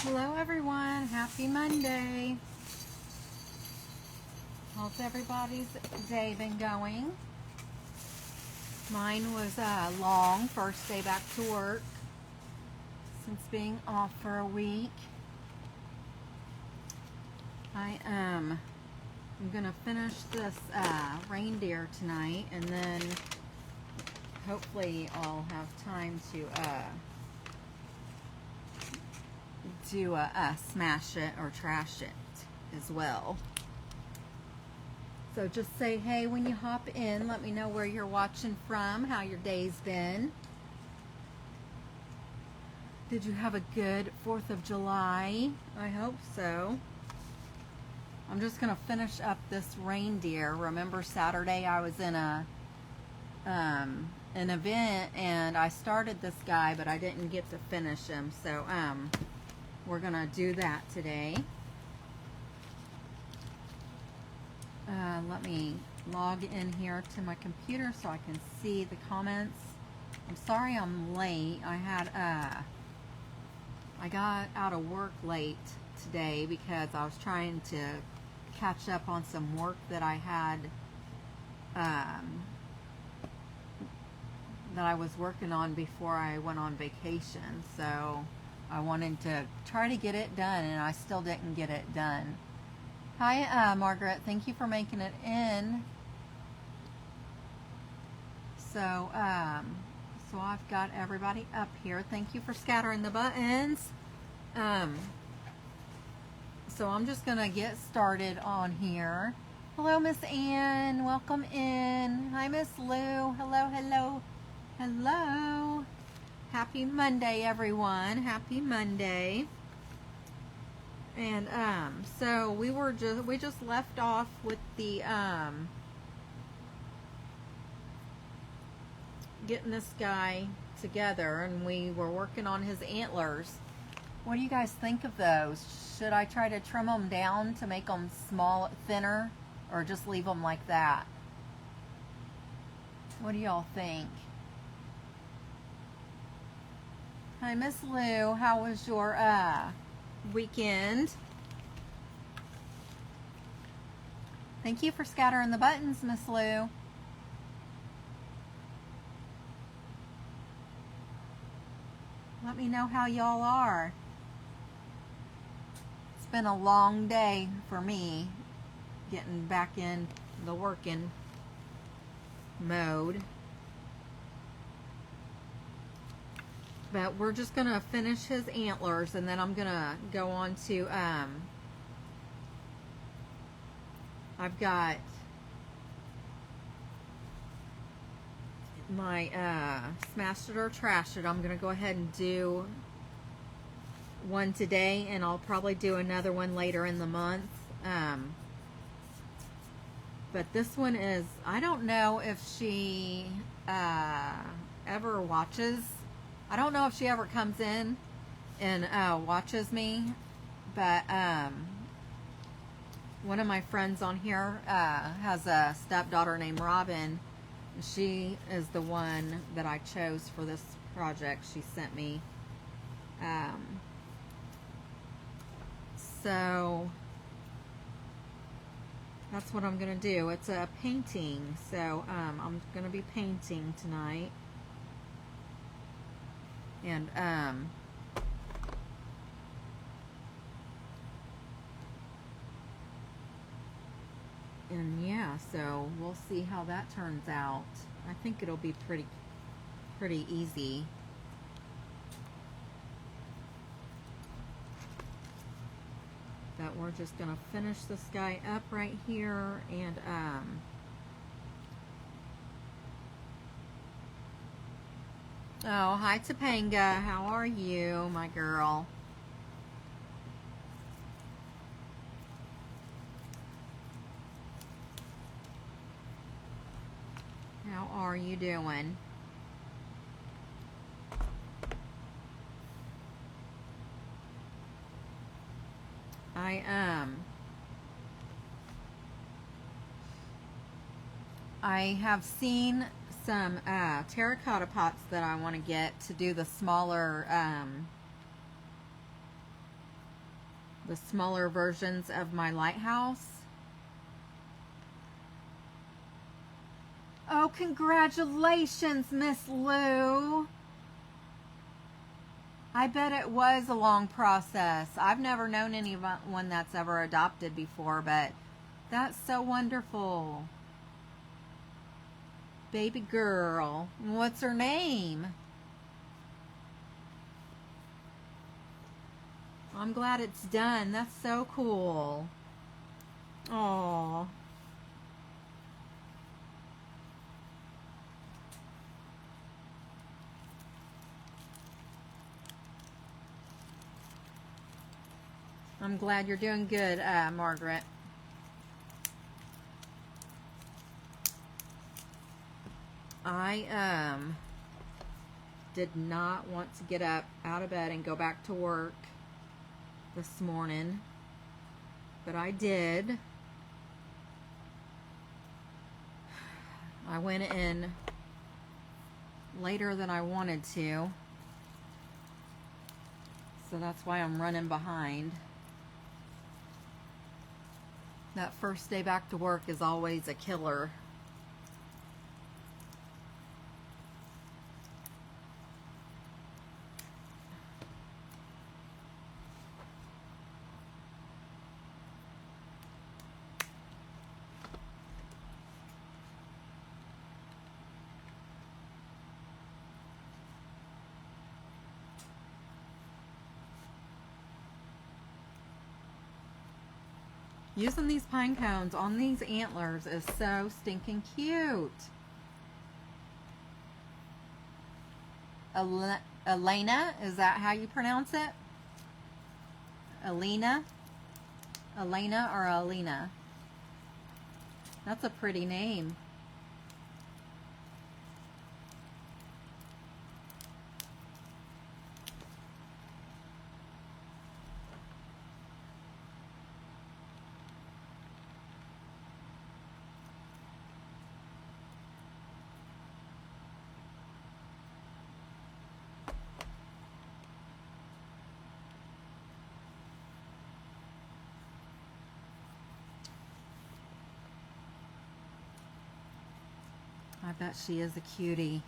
Hello everyone, happy Monday. How's everybody's day been going? Mine was long, first day back to work since being off for a week. I'm gonna finish this reindeer tonight, and then hopefully I'll have time to do a smash it or trash it as well. So just say hey when you hop in. Let me know where you're watching from, how your day's been. Did you have a good 4th of July? I hope so. I'm just gonna finish up this reindeer. Remember Saturday I was in an event and I started this guy, but I didn't get to finish him. So we're gonna do that today. Let me log in here to my computer so I can see the comments. I'm sorry I'm late. I got out of work late today because I was trying to catch up on some work that I had that I was working on before I went on vacation. So I wanted to try to get it done, and I still didn't get it done. Hi, Margaret. Thank you for making it in. So, so I've got everybody up here. Thank you for scattering the buttons. So I'm just gonna get started on here. Hello, Miss Ann. Welcome in. Hi, Miss Lou. Hello, hello, hello. Happy Monday, everyone. Happy Monday. And so we just left off with the getting this guy together, and we were working on his antlers. What do you guys think of those? Should I try to trim them down to make them thinner, or just leave them like that? What do y'all think? Hi, Miss Lou. How was your weekend? Thank you for scattering the buttons, Miss Lou. Let me know how y'all are. It's been a long day for me, getting back in the working mode. But we're just gonna finish his antlers, and then I'm gonna go on to I've got my smash it or trash it. I'm gonna go ahead and do one today, and I'll probably do another one later in the month. But this one is, I don't know if she ever watches. I don't know if she ever comes in and watches me, but one of my friends on here has a stepdaughter named Robin. She is the one that I chose for this project. She sent me. So that's what I'm going to do. It's a painting, so I'm going to be painting tonight. And yeah, so we'll see how that turns out. I think it'll be pretty easy. But we're just gonna finish this guy up right here, and oh, hi Topanga, how are you, my girl? How are you doing? I have seen some terracotta pots that I want to get to do the smaller the smaller versions of my lighthouse. Oh, congratulations, Miss Lou. I bet it was a long process. I've never known anyone that's ever adopted before, but that's so wonderful. Baby girl. What's her name? I'm glad it's done. That's so cool. Aww. I'm glad you're doing good, Margaret. I did not want to get up out of bed and go back to work this morning, but I did. I went in later than I wanted to, so that's why I'm running behind. That first day back to work is always a killer. Using these pine cones on these antlers is so stinking cute. Elena, is that how you pronounce it? Elena? Elena or Alina? That's a pretty name. I bet she is a cutie.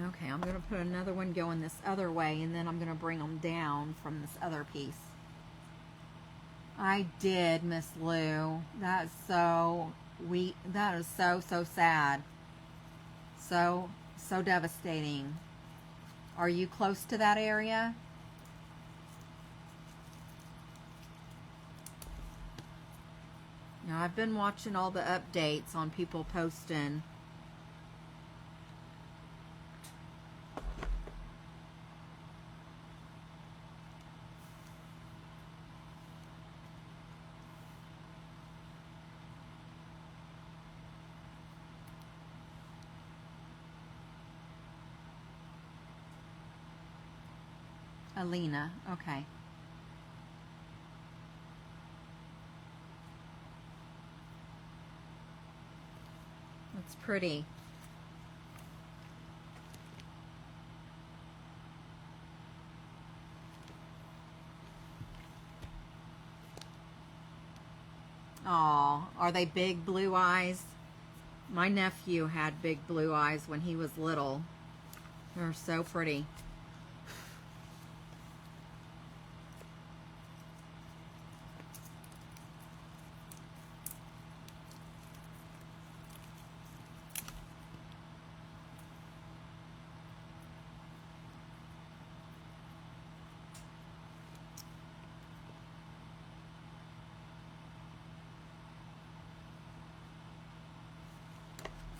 Okay, I'm going to put another one going this other way, and then I'm going to bring them down from this other piece. I did, Miss Lou. That is so that is so sad. So devastating. Are you close to that area? Now, I've been watching all the updates on people posting. Alina, okay. That's pretty. Aw, are they big blue eyes? My nephew had big blue eyes when he was little. They're so pretty.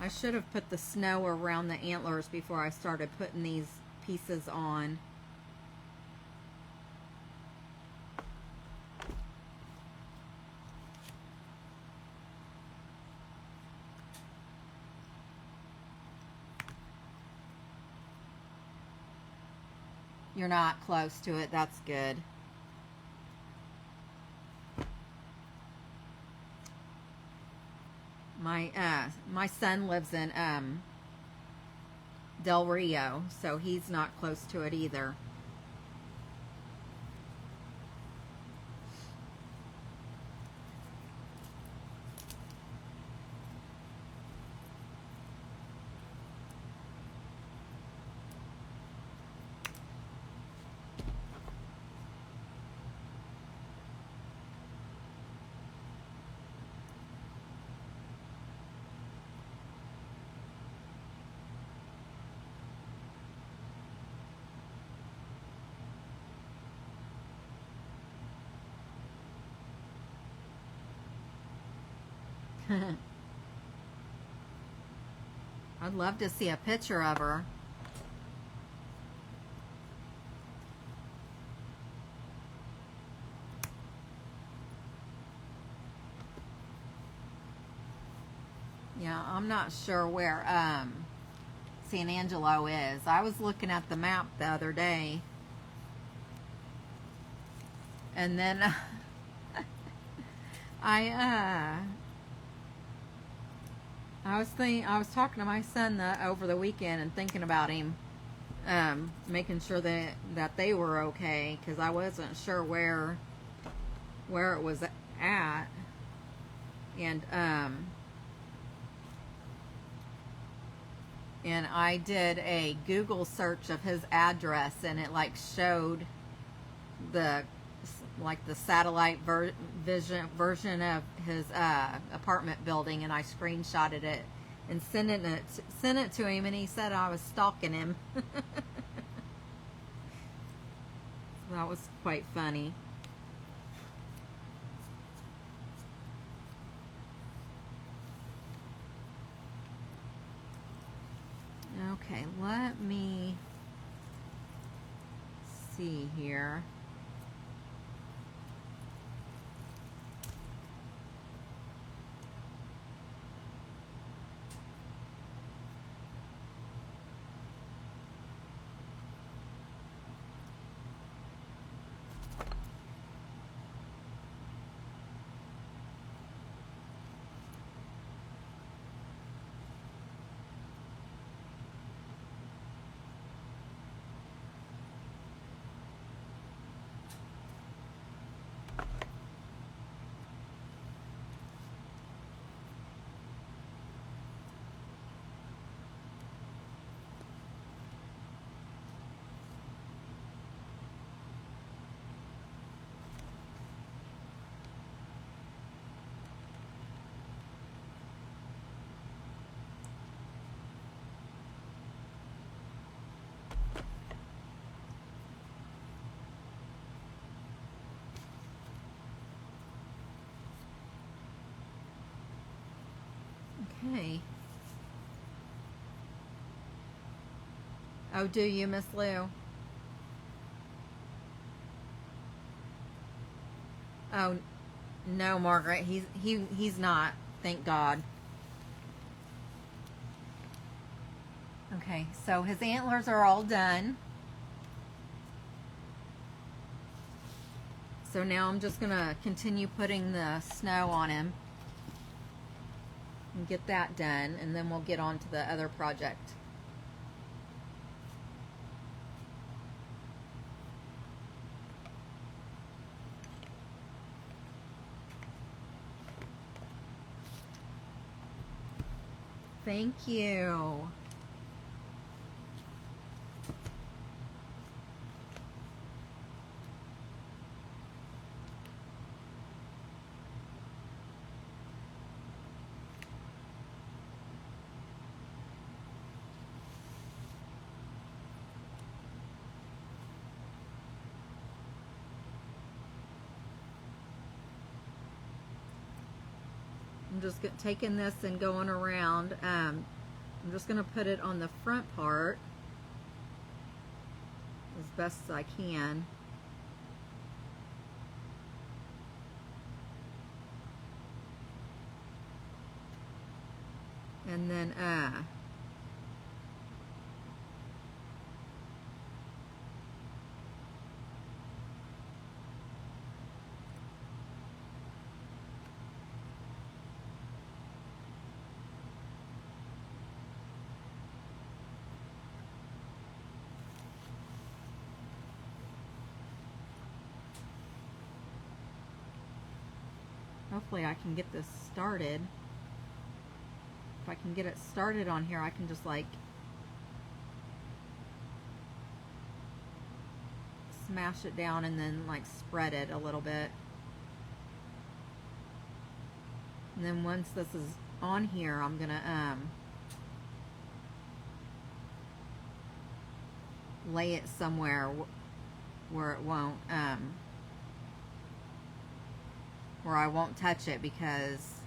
I should have put the snow around the antlers before I started putting these pieces on. You're not close to it. That's good. My son lives in Del Rio, so he's not close to it either. I'd love to see a picture of her. Yeah, I'm not sure where San Angelo is. I was looking at the map the other day, and then I was talking to my son over the weekend and thinking about him, making sure that they were okay, because I wasn't sure where it was at, and I did a Google search of his address, and it like showed the satellite version of his apartment building, and I screenshotted it and sent it to him, and he said I was stalking him. That was quite funny. Okay, let me see here. Okay. Oh, do you, Miss Lou? Oh, no, Margaret. He's not. Thank God. Okay, so his antlers are all done. So now I'm just gonna continue putting the snow on him and get that done, and then we'll get on to the other project. Thank you. I'm just taking this and going around. I'm just going to put it on the front part as best as I can. And then hopefully I can get this started. If I can get it started on here, I can just like smash it down and then like spread it a little bit. And then once this is on here, I'm gonna lay it somewhere where it won't where I won't touch it, because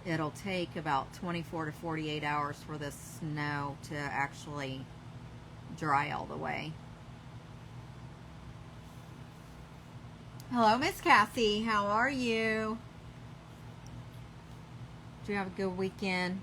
it'll take about 24 to 48 hours for this snow to actually dry all the way. Hello, Miss Cassie. How are you? Did you have a good weekend?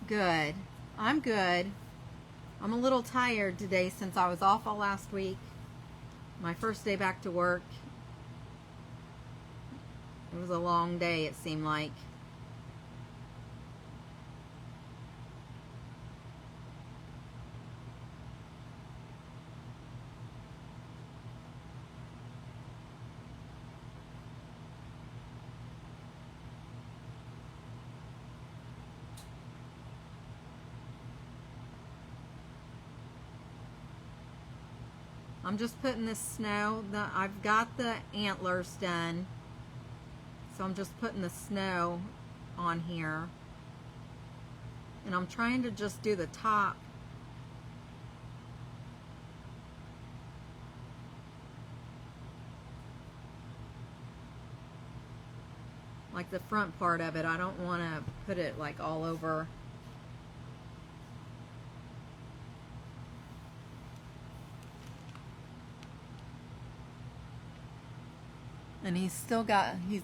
Good. I'm good. I'm a little tired today since I was off all last week. My first day back to work. It was a long day, it seemed like. I'm just putting this snow, I've got the antlers done, so I'm just putting the snow on here, and I'm trying to just do the top. Like the front part of it, I don't want to put it like all over. And he's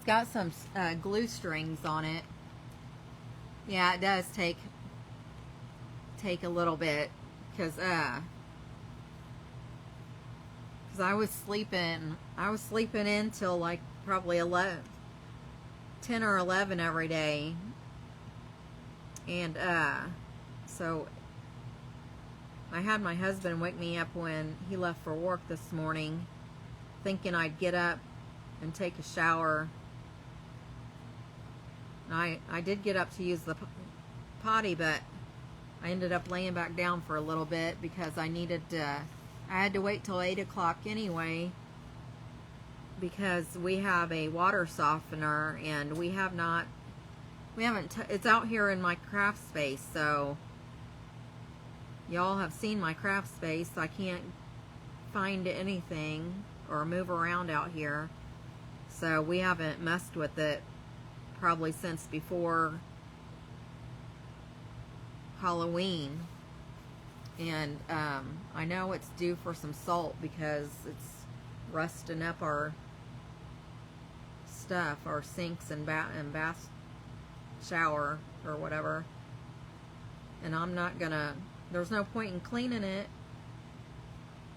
got some glue strings on it. Yeah, it does take a little bit, because I was sleeping in till like probably 10 or 11 every day, and so I had my husband wake me up when he left for work this morning, thinking I'd get up and take a shower. And I did get up to use the potty, but I ended up laying back down for a little bit because I had to wait till 8 o'clock anyway, because we have a water softener, and it's out here in my craft space, so y'all have seen my craft space. I can't find anything or move around out here. So we haven't messed with it probably since before Halloween. And I know it's due for some salt because it's rusting up our stuff, our sinks and bath shower or whatever. And there's no point in cleaning it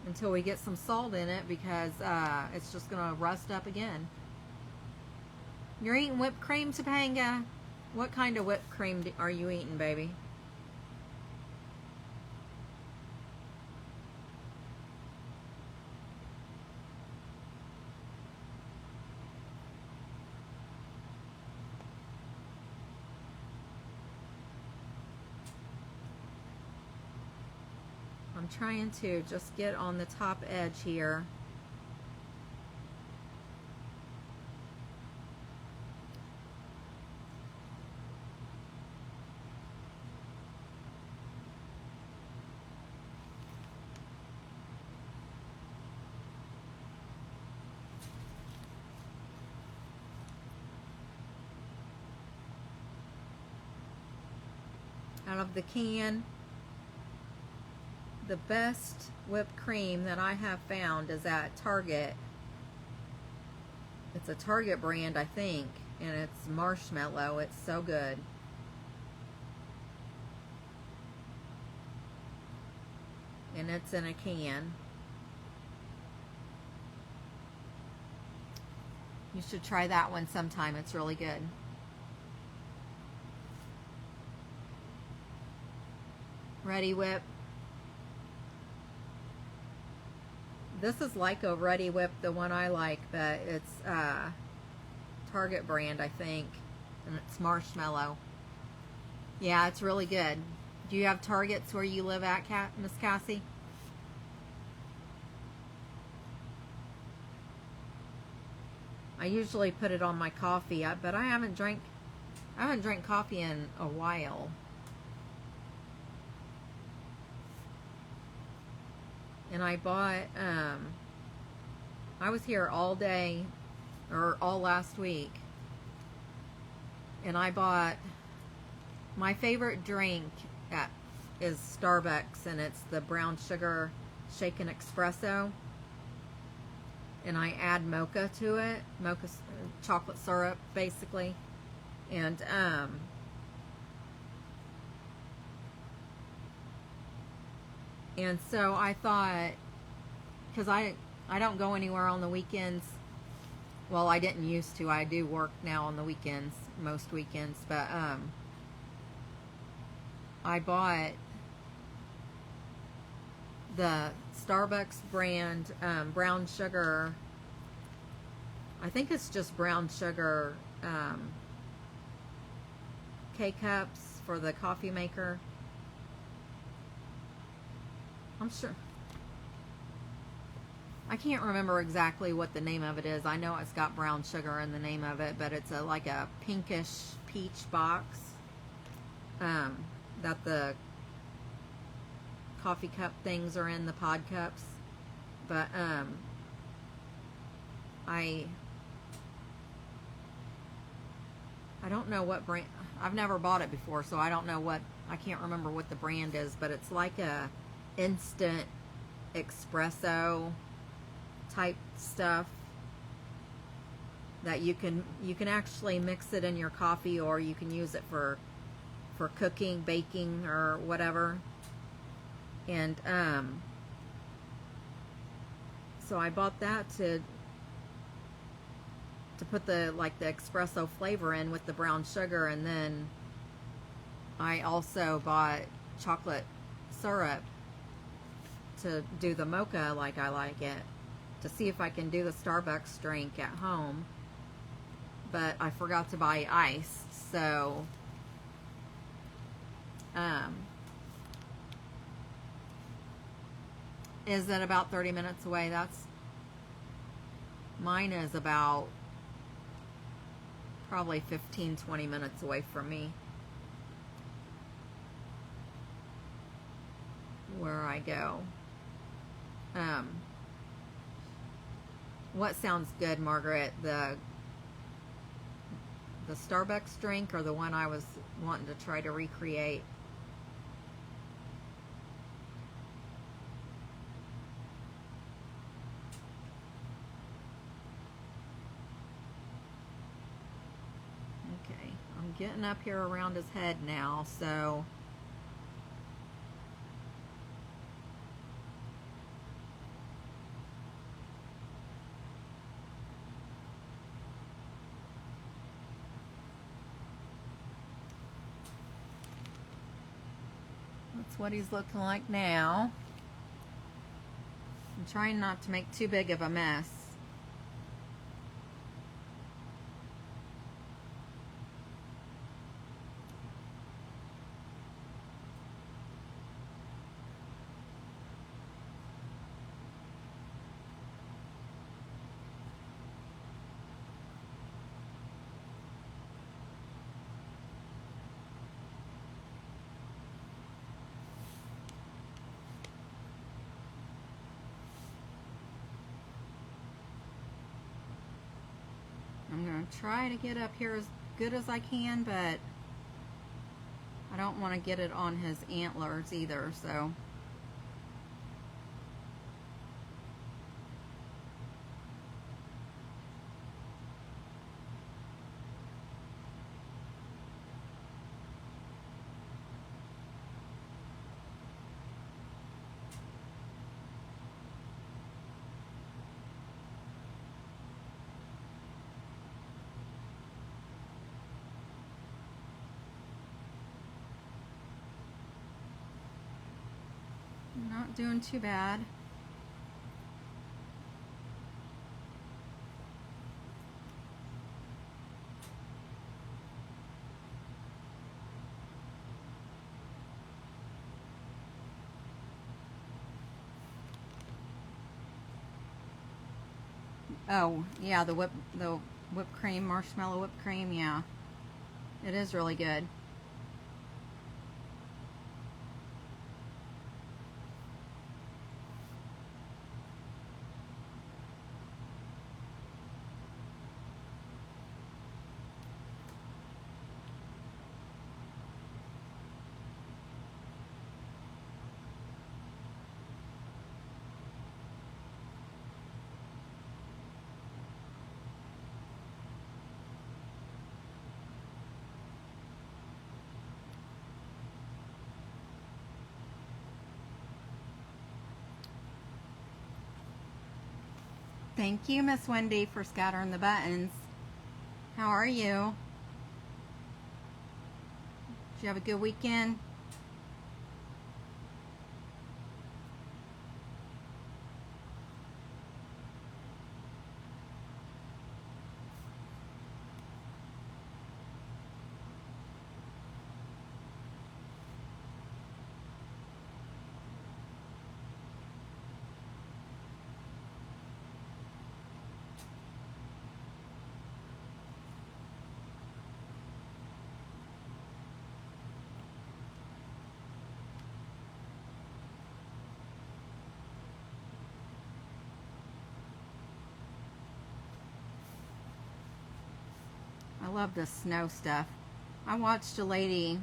until we get some salt in it, because it's just gonna rust up again. You're eating whipped cream, Topanga? What kind of whipped cream are you eating, baby? I'm trying to just get on the top edge here. Out of the can. The best whipped cream that I have found is at Target. It's a Target brand, I think, and it's marshmallow. It's so good. and it's in a can. You should try that one sometime. It's really good. Ready Whip. This is like a Ready Whip, the one I like, but it's Target brand, I think, and it's marshmallow. Yeah, it's really good. Do you have Targets where you live at, Miss Cassie? I usually put it on my coffee, but I haven't drank coffee in a while. And I bought, I was here all day, or all last week, and I bought, my favorite drink is Starbucks, and it's the brown sugar shaken espresso. And I add mocha to it, mocha chocolate syrup, basically. And so I thought, because I don't go anywhere on the weekends. Well, I didn't used to. I do work now on the weekends, most weekends. But I bought the Starbucks brand brown sugar. I think it's just brown sugar K-cups for the coffee maker. I'm sure. I can't remember exactly what the name of it is. I know it's got brown sugar in the name of it, but it's like a pinkish peach box that the coffee cup things are in, the pod cups. But I don't know what brand. I've never bought it before, so I don't know what, I can't remember what the brand is, but it's like a instant espresso type stuff that you can actually mix it in your coffee, or you can use it for cooking, baking, or whatever. And so I bought that to put the espresso flavor in with the brown sugar, and then I also bought chocolate syrup to do the mocha like I like it, to see if I can do the Starbucks drink at home. But I forgot to buy ice, so is it about 30 minutes away? Mine is about probably 15-20 minutes away from me, where I go. What sounds good, Margaret? The Starbucks drink, or the one I was wanting to try to recreate? Okay, I'm getting up here around his head now, so that's what he's looking like now. I'm trying not to make too big of a mess. I'm going to try to get up here as good as I can, but I don't want to get it on his antlers either, so. Not doing too bad. Oh, yeah, the whipped cream, marshmallow whipped cream, yeah. It is really good. Thank you, Miss Wendy, for scattering the buttons. How are you? Did you have a good weekend? I love the snow stuff. I watched a lady,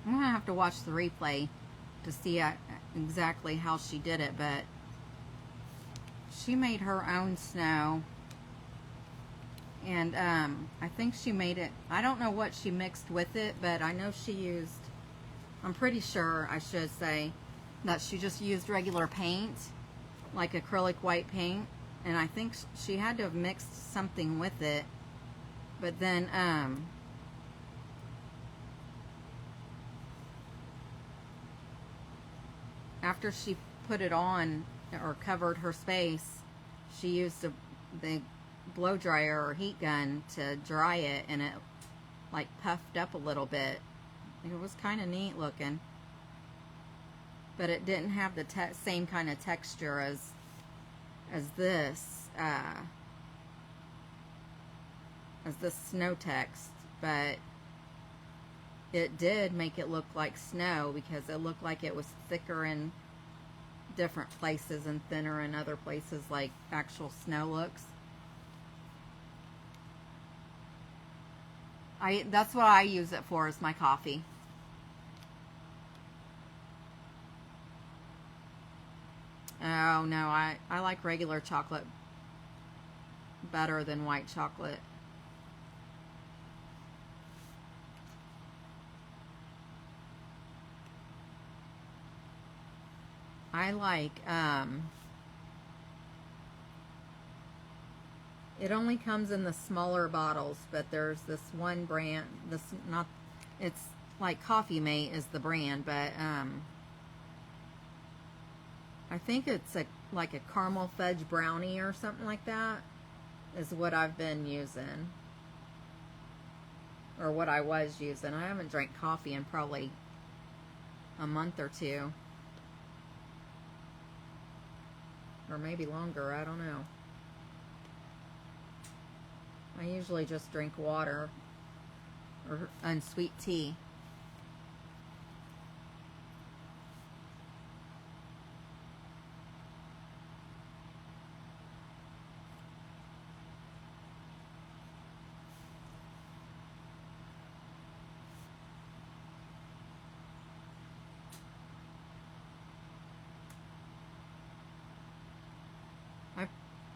I'm going to have to watch the replay to see exactly how she did it, but she made her own snow. And I think she made it, I don't know what she mixed with it, but I know she used, I'm pretty sure I should say, that she just used regular paint, like acrylic white paint. And I think she had to have mixed something with it. But then, after she put it on or covered her space, she used the blow dryer or heat gun to dry it, and it like puffed up a little bit. It was kind of neat looking, but it didn't have the same kind of texture as this snow text, but it did make it look like snow because it looked like it was thicker in different places and thinner in other places, like actual snow looks. That's what I use it for, is my coffee. Oh no, I like regular chocolate better than white chocolate. I like, it only comes in the smaller bottles, but there's this one brand, it's like Coffee Mate is the brand, but, I think it's like a caramel fudge brownie or something like that is what I've been using, or what I was using. I haven't drank coffee in probably a month or two. Or maybe longer, I don't know. I usually just drink water or unsweet tea.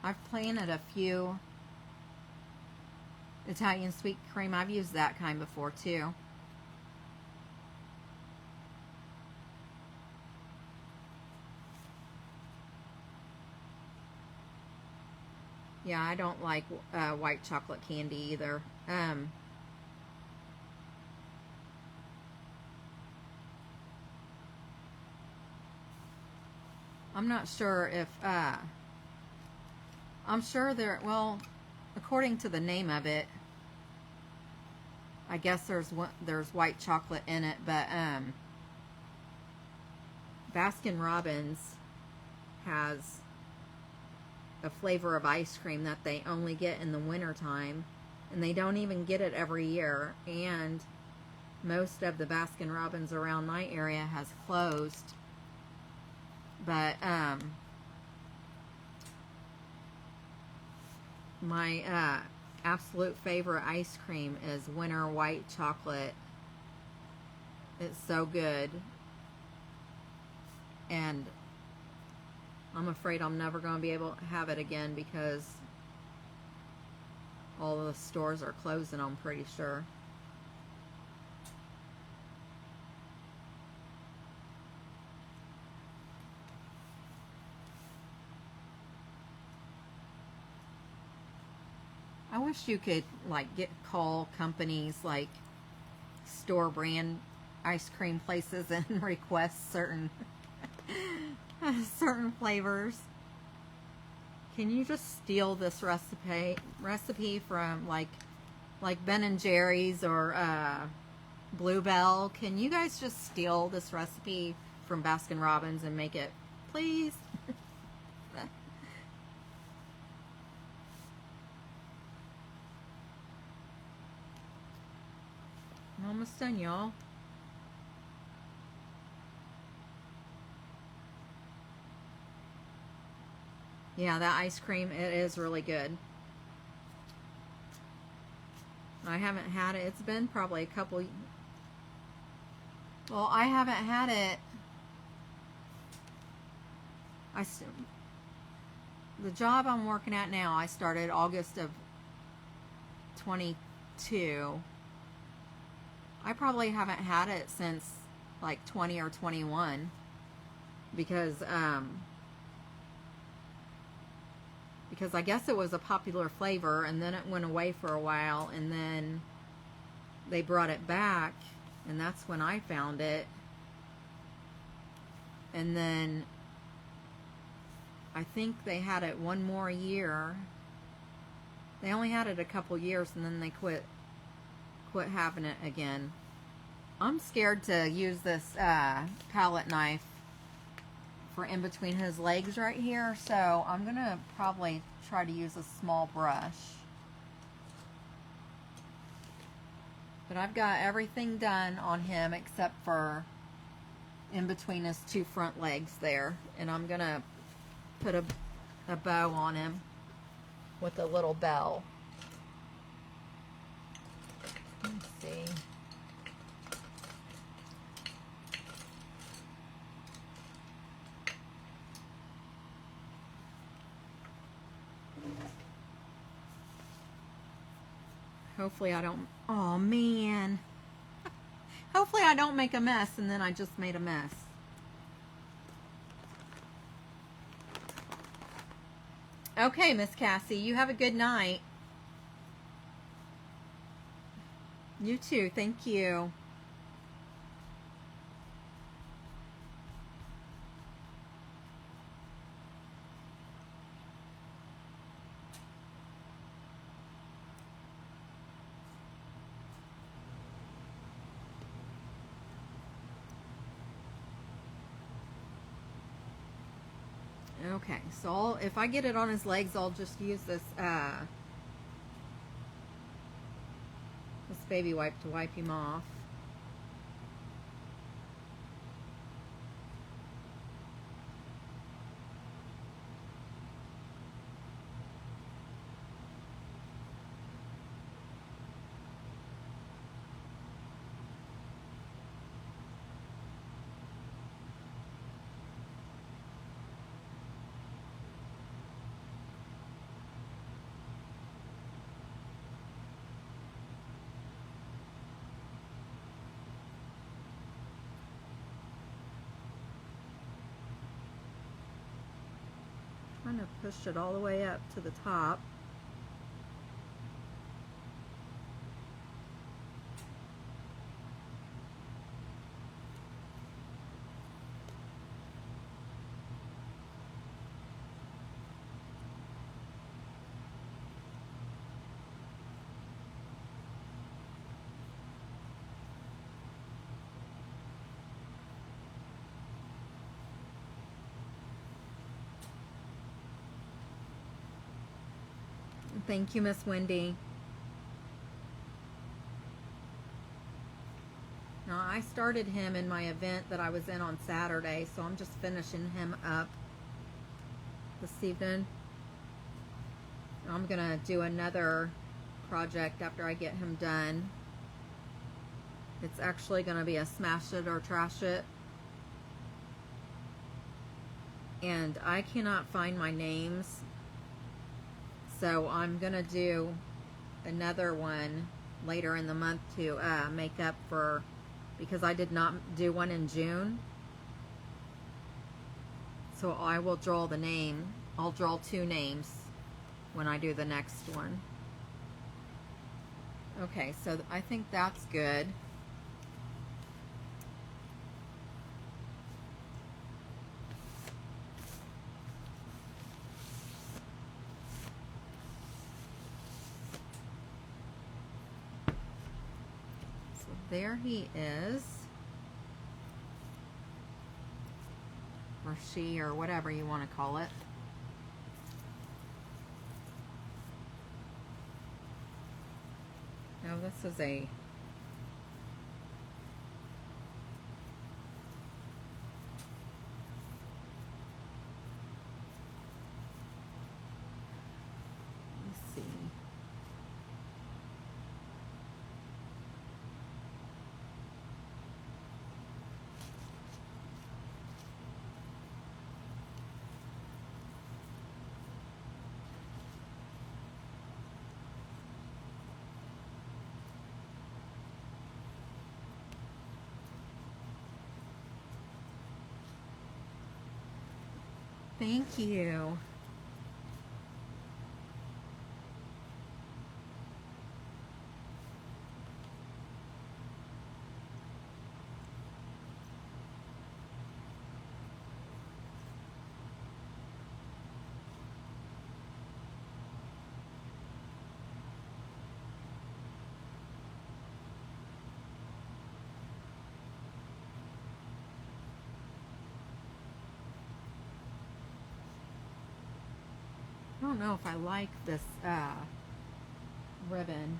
I've planted a few Italian sweet cream. I've used that kind before too. Yeah, I don't like white chocolate candy either. I'm not sure if, I'm sure there, well, according to the name of it, I guess there's white chocolate in it, but Baskin Robbins has a flavor of ice cream that they only get in the winter time, and they don't even get it every year, and most of the Baskin Robbins around my area has closed. But my absolute favorite ice cream is winter white chocolate. It's so good, and I'm afraid I'm never going to be able to have it again because all the stores are closing, I'm pretty sure. I wish you could like call companies like store brand ice cream places and request certain certain flavors. Can you just steal this recipe from like Ben and Jerry's or Bluebell? Can you guys just steal this recipe from Baskin Robbins and make it, please? I'm almost done, y'all. Yeah, that ice cream, it is really good. I haven't had it. It's been probably a couple. Well, I haven't had it. The job I'm working at now, I started August of 22. I probably haven't had it since like 20 or 21 because I guess it was a popular flavor, and then it went away for a while, and then they brought it back, and that's when I found it. And then I think they had it one more year. They only had it a couple years, and then they quit having it again. I'm scared to use this palette knife for in between his legs right here, so I'm gonna probably try to use a small brush. But I've got everything done on him except for in between his two front legs there, and I'm gonna put a bow on him with a little bell. Let's see. Hopefully I don't, oh man. Hopefully I don't make a mess, and then I just made a mess. Okay, Miss Cassie, you have a good night. You too, thank you. Okay, so if I get it on his legs, I'll just use this this baby wipe to wipe him off. Trying to push it all the way up to the top. Thank you, Miss Wendy. Now, I started him in my event that I was in on Saturday, so I'm just finishing him up this evening. I'm going to do another project after I get him done. It's actually going to be a smash it or trash it. And I cannot find my names, so I'm going to do another one later in the month to make up for, because I did not do one in June. So I will draw the name. I'll draw 2 names when I do the next one. Okay, so I think that's good. So there he is. Or she, or whatever you want to call it. No, this is a let's see. Thank you. I don't know if I like this ribbon.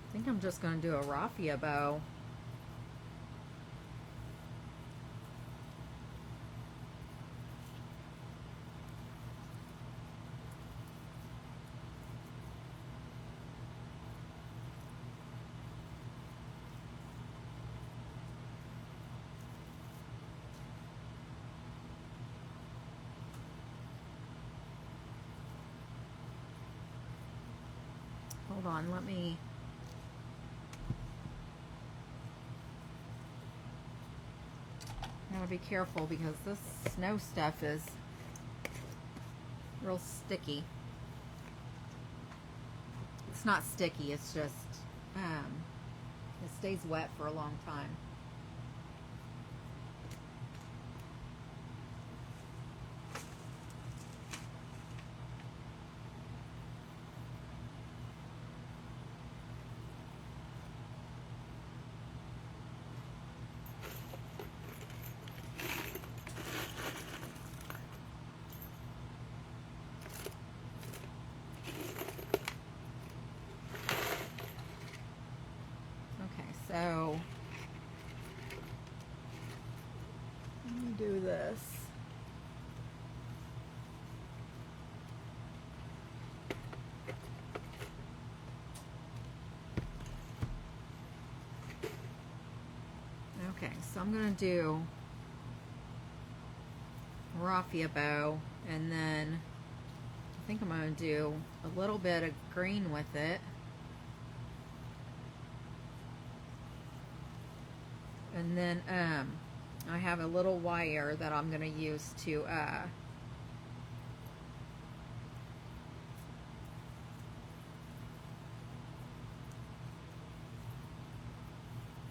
I think I'm just going to do a raffia bow. Hold on, let me... I gotta be careful because this snow stuff is real sticky. It's not sticky, it's just it stays wet for a long time. So, let me do this. Okay, so I'm going to do raffia bow, and then I think I'm going to do a little bit of green with it. And then I have a little wire that I'm going to use to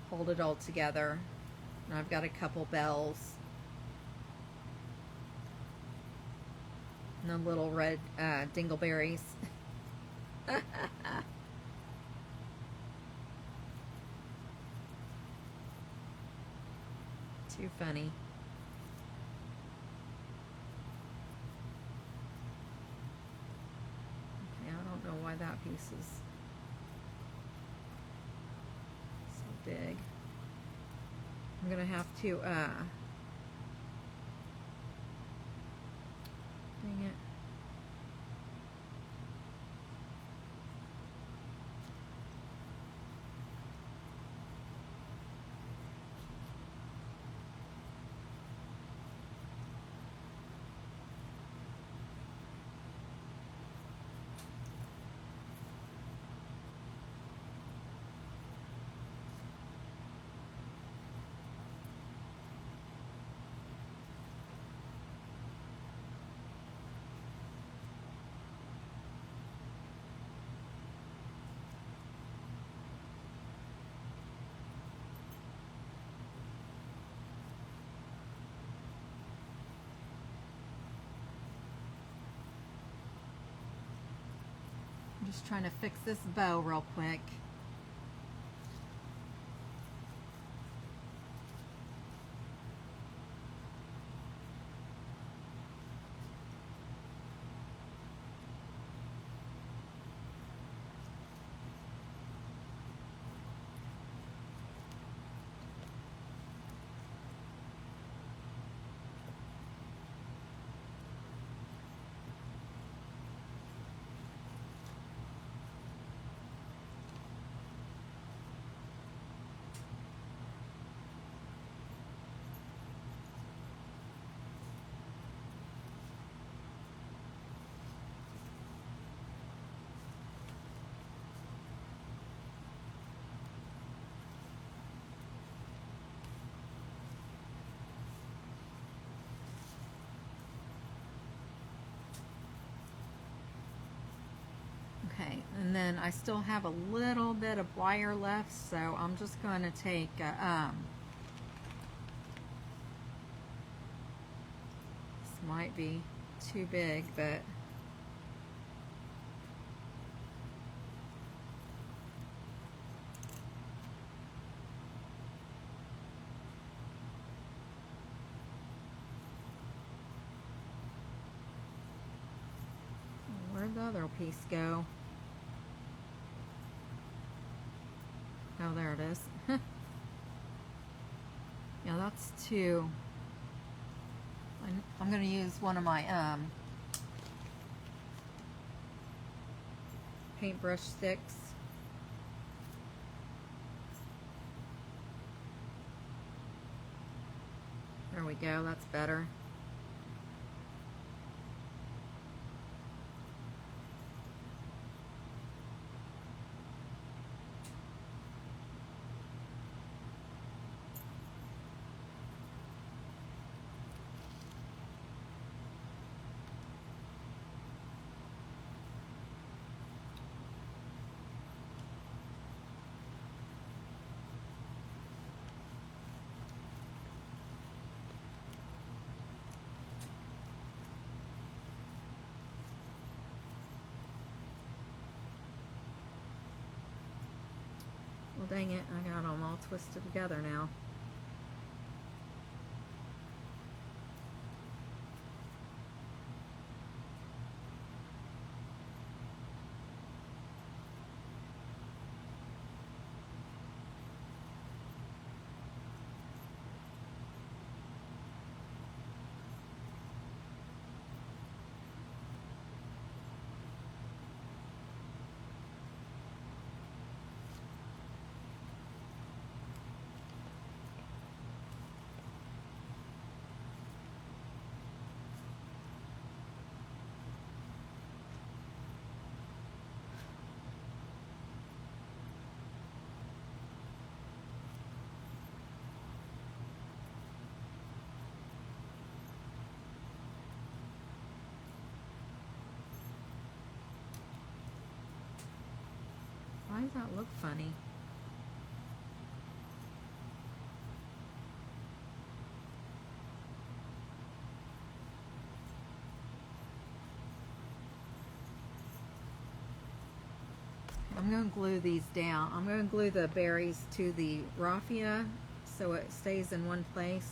hold it all together. And I've got a couple bells. And the little red dingleberries. Too funny. Okay, I don't know why that piece is so big. I'm gonna have to dang it. I'm just trying to fix this bow real quick. Okay, and then I still have a little bit of wire left, so I'm just going to take this might be too big, but where'd the other piece go? Oh, there it is. Yeah, that's too. I'm going to use one of my paintbrush sticks. There we go, that's better. Well, dang it, I got them all twisted together now. Why does that look funny? I'm going to glue these down. I'm going to glue the berries to the raffia so it stays in one place.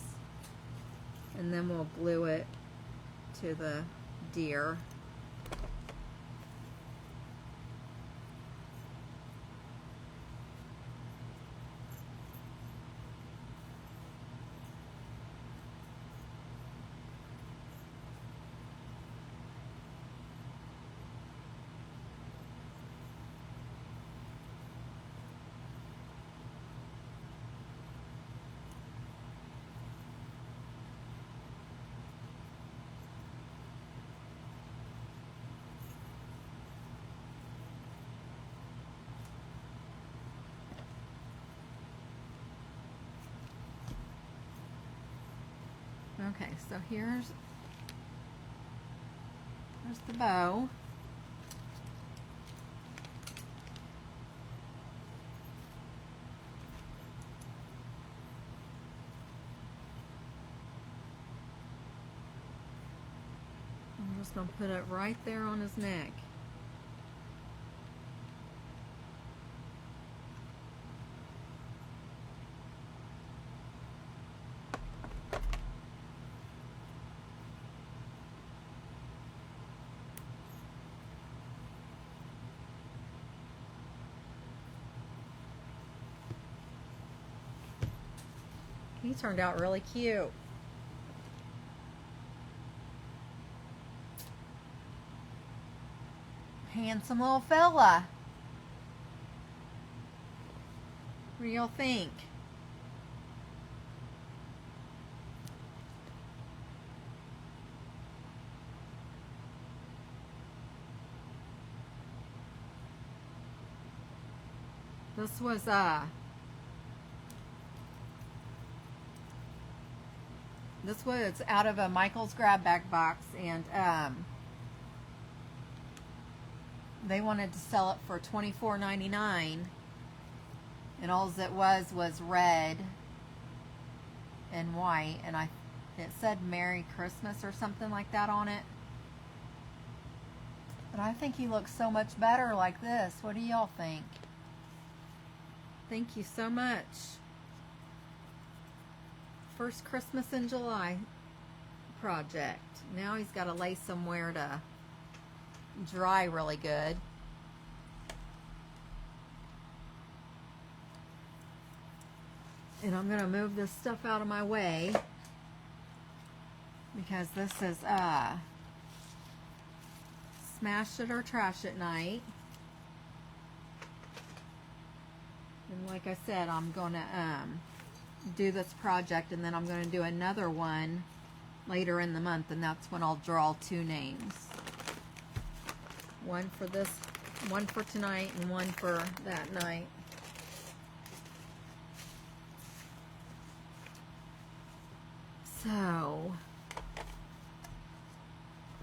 And then we'll glue it to the deer. Okay, so here's the bow. I'm just going to put it right there on his neck. He turned out really cute. Handsome little fella. What do y'all think? This was out of a Michael's grab bag box, and they wanted to sell it for $24.99, and all it was red and white, and it said Merry Christmas or something like that on it. But I think he looks so much better like this. What do y'all think? Thank you so much. First Christmas in July project. Now he's got to lay somewhere to dry really good. And I'm going to move this stuff out of my way because this is Smash It or Trash It night. And like I said, I'm going to do this project, and then I'm going to do another one later in the month, and that's when I'll draw 2 names. One for this, one for tonight, and one for that night. So,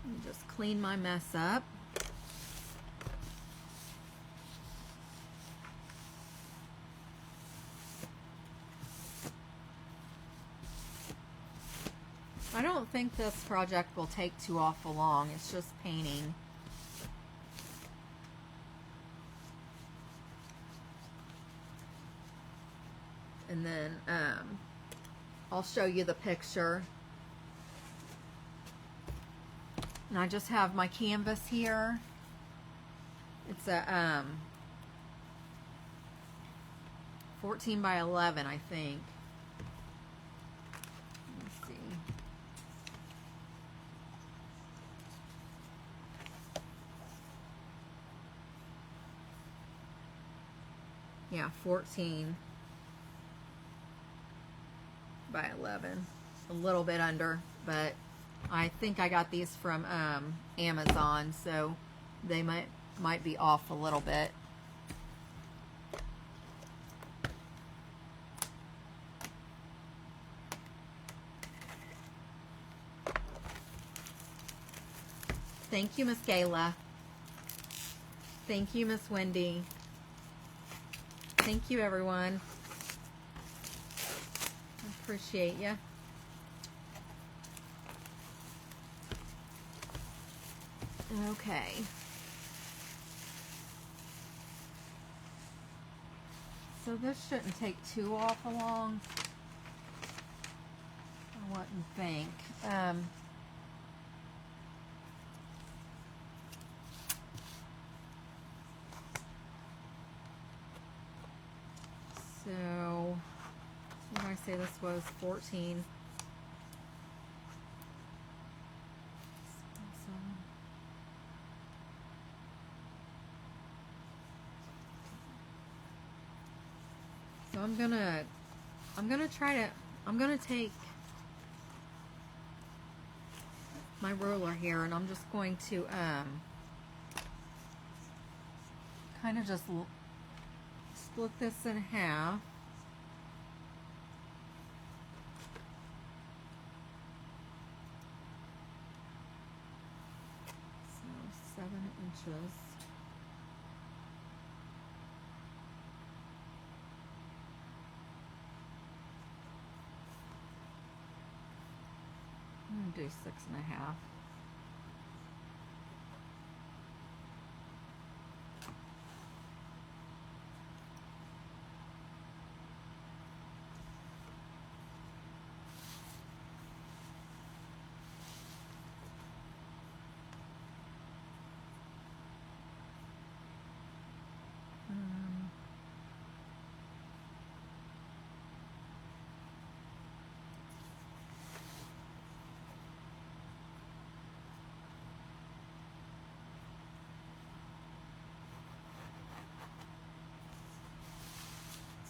let me just clean my mess up. I don't think this project will take too awful long. It's just painting. And then I'll show you the picture. And I just have my canvas here. It's a 14 by 11, I think. Let's see. Yeah, 14 by 11. A little bit under, but I think I got these from Amazon, so they might be off a little bit. Thank you, Miss Gayla. Thank you, Miss Wendy. Thank you, everyone. Appreciate you. Okay. So this shouldn't take too awful long. I wouldn't think. So, what did I say this was? 14. So I'm gonna take my ruler here, and I'm just going to kind of just split this in half. So 7 inches. I'm gonna do 6.5.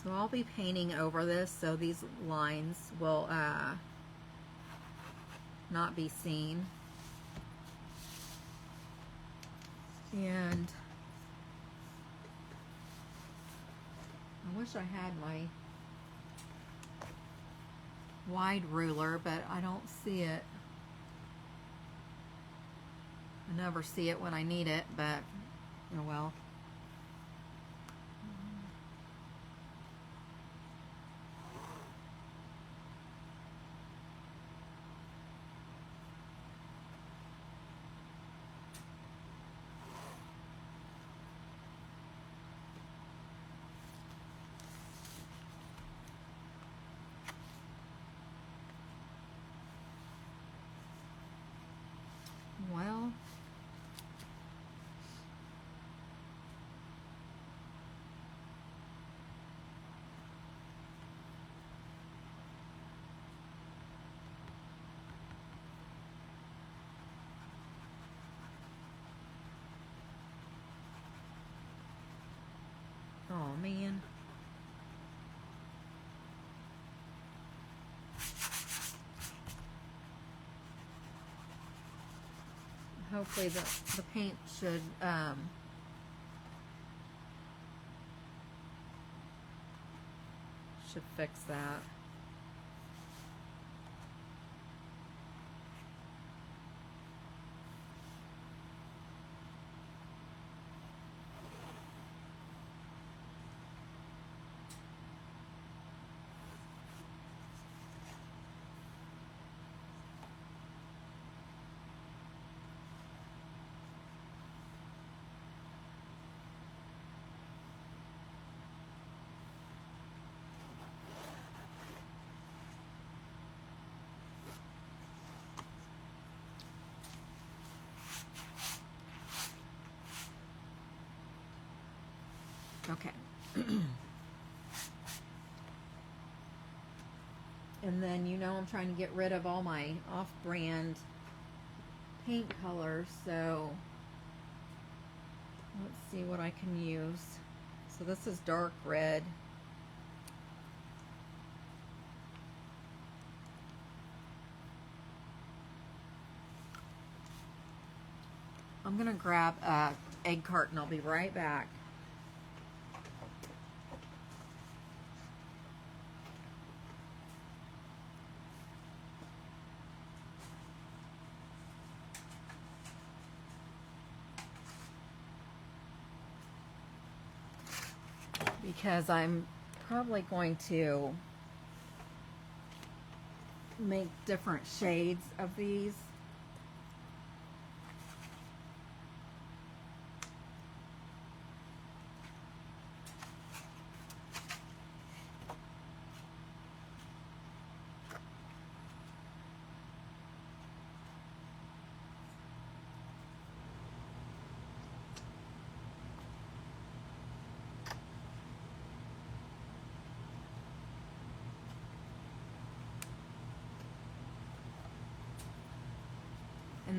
So I'll be painting over this so these lines will not be seen. And I wish I had my wide ruler, but I don't see it. I never see it when I need it, but oh well. Well, oh man. Hopefully the paint should fix that. Okay. And then I'm trying to get rid of all my off-brand paint colors, so let's see what I can use. So this is dark red. I'm gonna grab an egg carton. I'll be right back. Because I'm probably going to make different shades of these.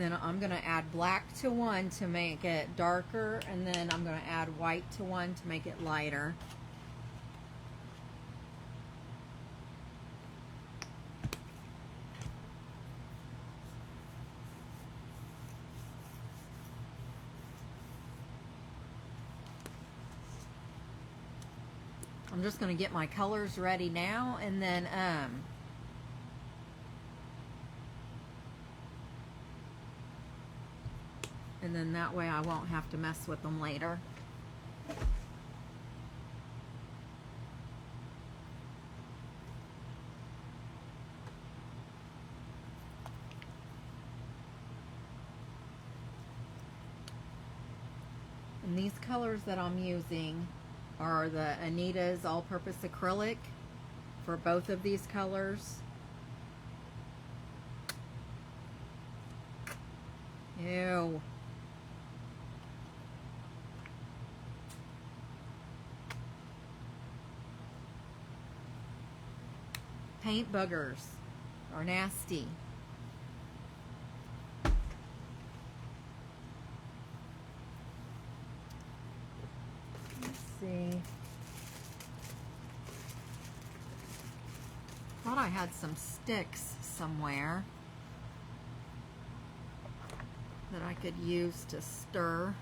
And then I'm going to add black to one to make it darker, and then I'm going to add white to one to make it lighter. I'm just going to get my colors ready now, and then that way I won't have to mess with them later. And these colors that I'm using are the Anita's all-purpose acrylic for both of these colors. Ew. Paint boogers are nasty. Let's see. Thought I had some sticks somewhere that I could use to stir.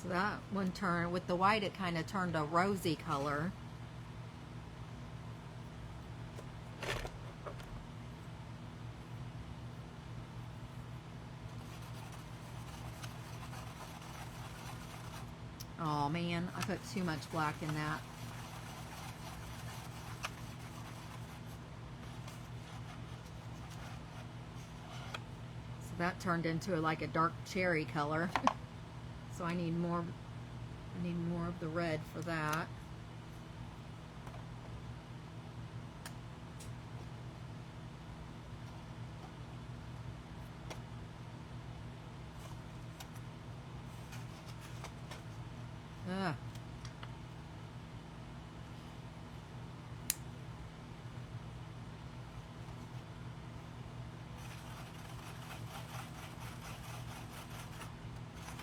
So that one turned, with the white, it kind of turned a rosy color. Oh man, I put too much black in that. So that turned into like a dark cherry color. So I need more of the red for that. Ugh.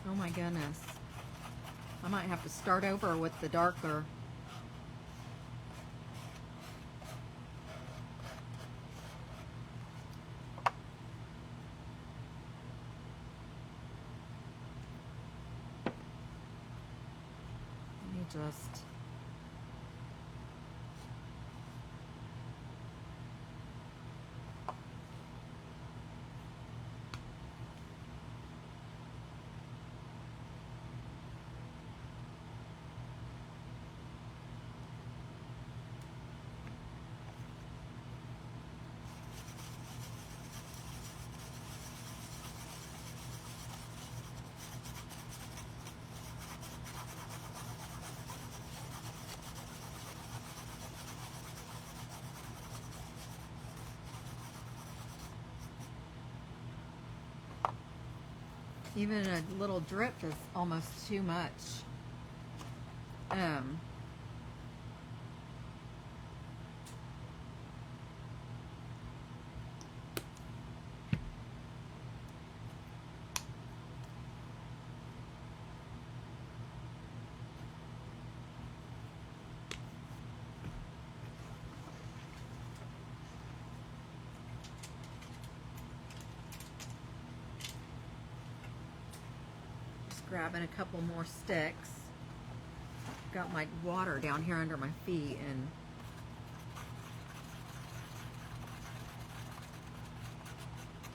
Oh my goodness. I might have to start over with the darker. Let me just... Even a little drip is almost too much. Grabbing a couple more sticks. Got my water down here under my feet and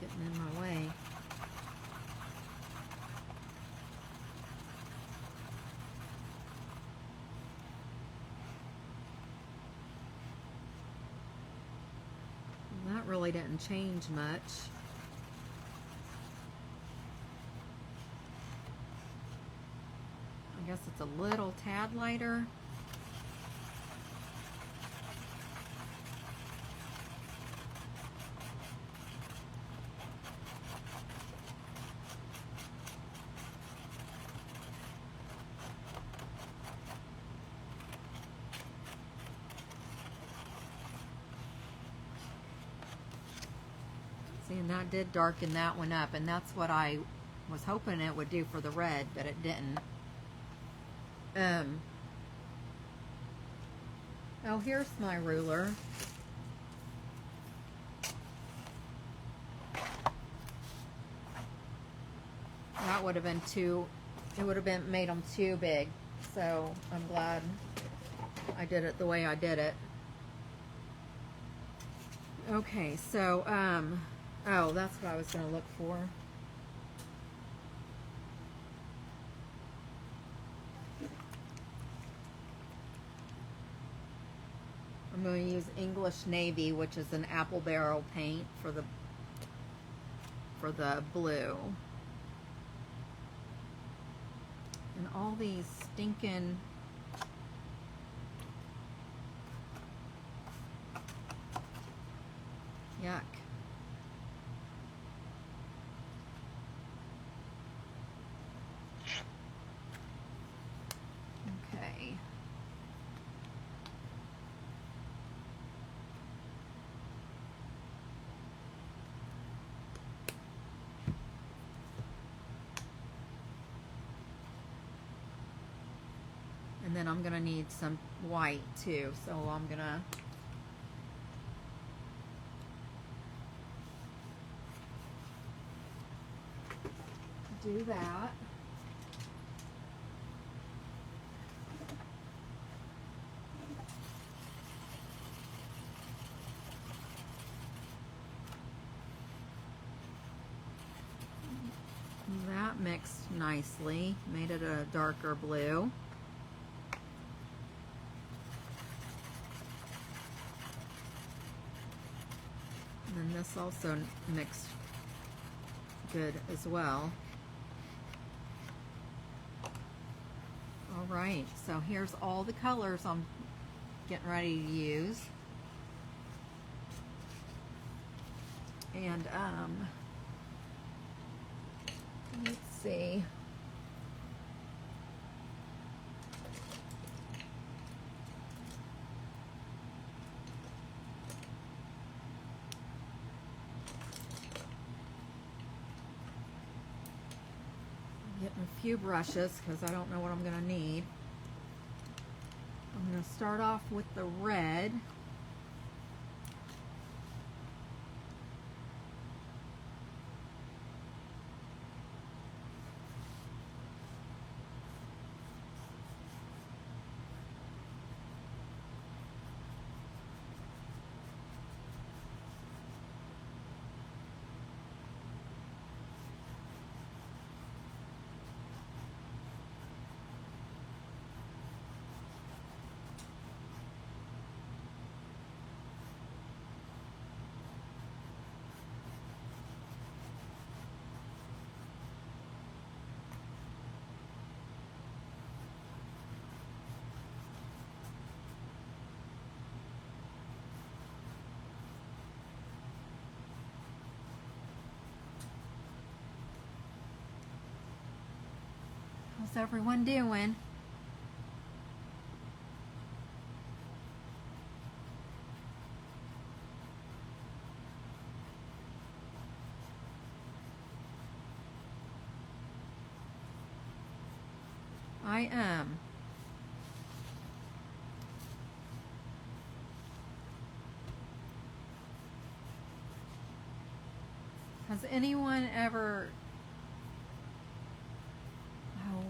getting in my way. That really didn't change much. I guess it's a little tad lighter. And that did darken that one up, and that's what I was hoping it would do for the red, but it didn't. Oh, here's my ruler. That would have been too, it would have been made them too big. So I'm glad I did it the way I did it. Okay, so, oh, that's what I was going to look for. I'm going to use English Navy, which is an apple barrel paint for the blue. And all these stinking yuck. Okay. And then I'm going to need some white too, so I'm going to do that. That mixed nicely, made it a darker blue. And this also mixed good as well. All right, so here's all the colors I'm getting ready to use. And let's see. Getting a few brushes because I don't know what I'm going to need. I'm going to start off with the red. How's everyone doing? I am. Has anyone ever... Oh.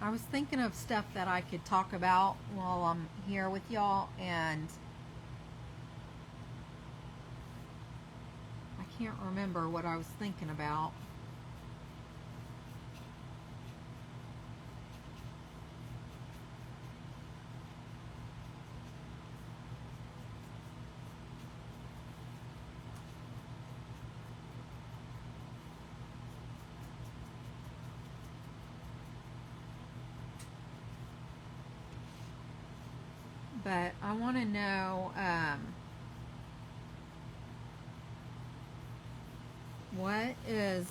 I was thinking of stuff that I could talk about while I'm here with y'all, and I can't remember what I was thinking about. But I want to know what is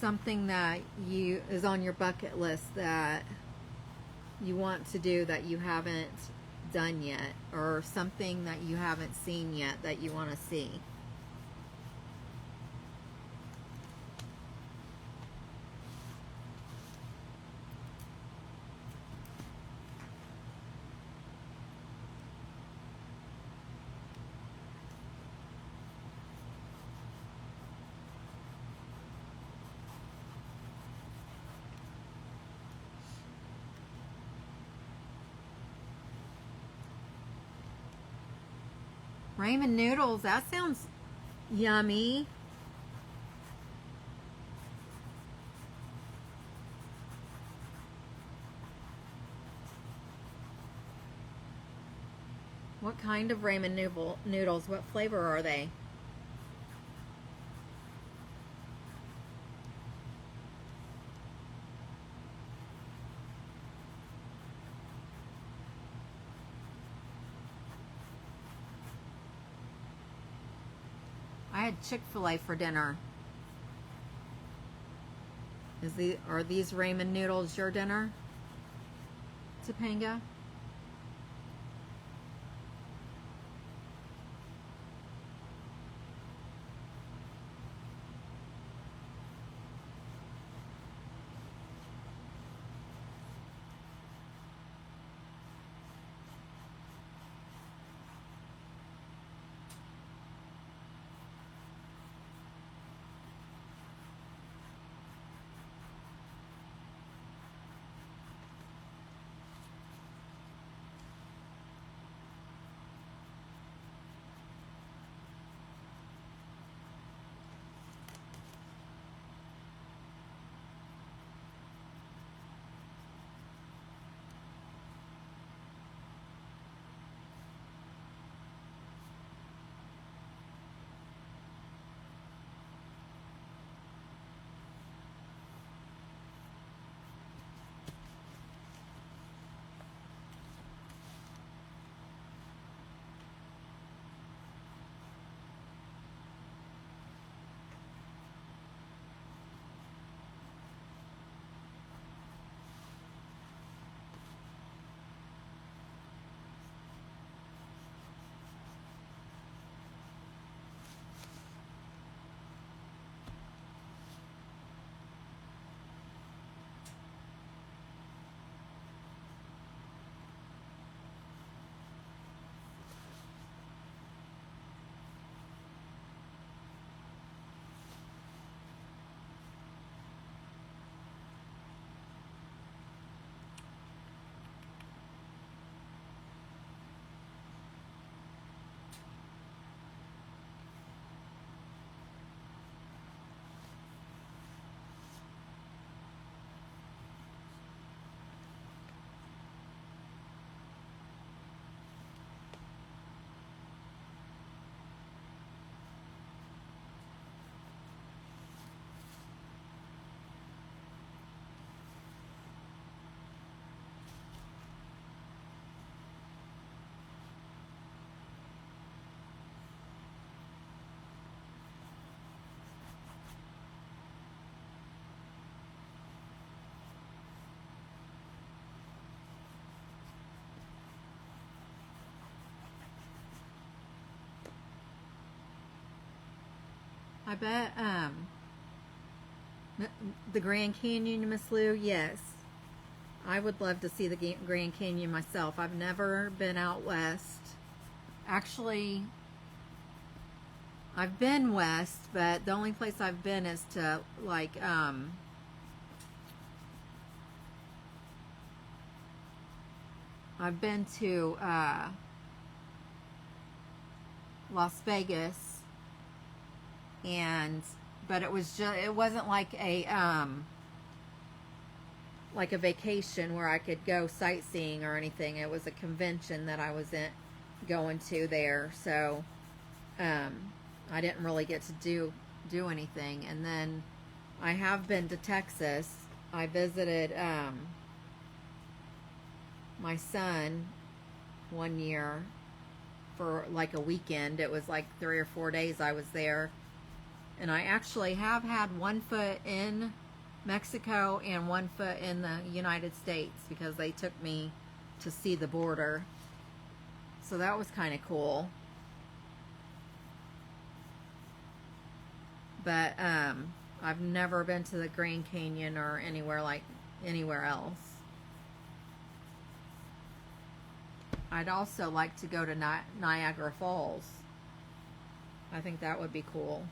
something that is on your bucket list that you want to do that you haven't done yet, or something that you haven't seen yet that you want to see. Ramen noodles, that sounds yummy. What kind of ramen noodles? What flavor are they? I had Chick-fil-A for dinner. Are these ramen noodles your dinner, Topanga? I bet the Grand Canyon, Miss Lou, yes. I would love to see the Grand Canyon myself. I've never been out west. Actually, I've been west, but the only place I've been is to like I've been to Las Vegas, but it wasn't like a vacation where I could go sightseeing or anything. It was a convention that I was going to there, so I didn't really get to do anything. And then I have been to Texas. I visited my son one year for like a weekend. It was like 3 or 4 days I was there. And I actually have had one foot in Mexico and one foot in the United States because they took me to see the border. So that was kind of cool. But I've never been to the Grand Canyon or anywhere else. I'd also like to go to Niagara Falls. I think that would be cool.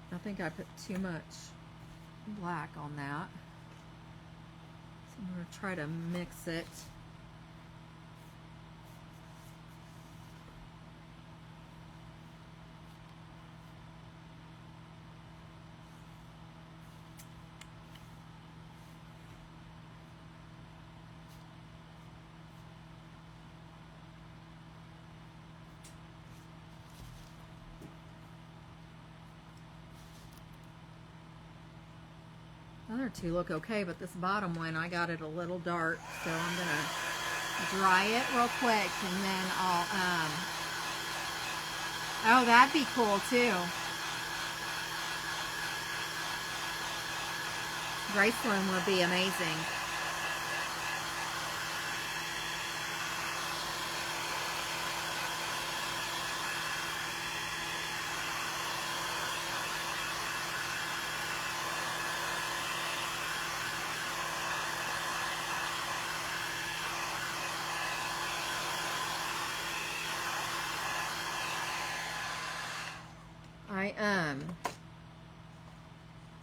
I think I put too much black on that. So I'm going to try to mix it. The other two look okay, but this bottom one, I got it a little dark, so I'm going to dry it real quick, and then I'll, oh, that'd be cool too. Graceland would be amazing.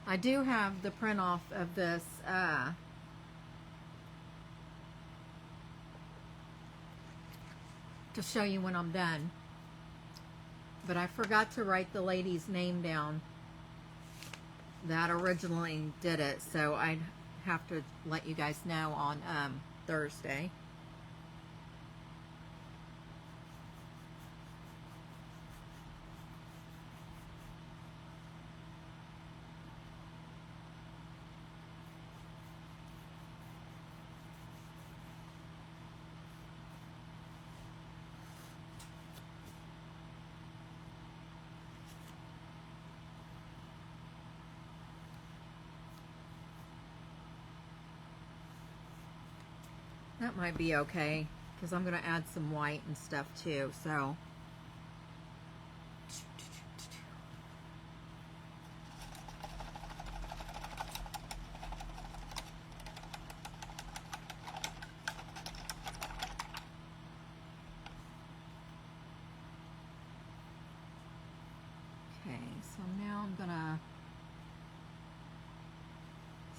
I do have the print off of this to show you when I'm done, but I forgot to write the lady's name down that originally did it, so I'd have to let you guys know on Thursday. That might be okay, because I'm going to add some white and stuff too, so. Okay, so now I'm going to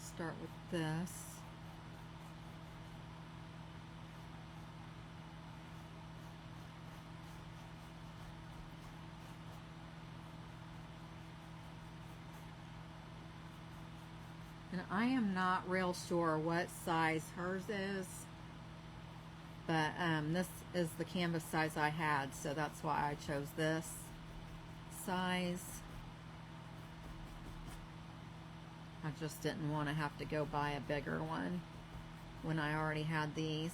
start with this. And I am not real sure what size hers is, but this is the canvas size I had, so that's why I chose this size. I just didn't want to have to go buy a bigger one when I already had these.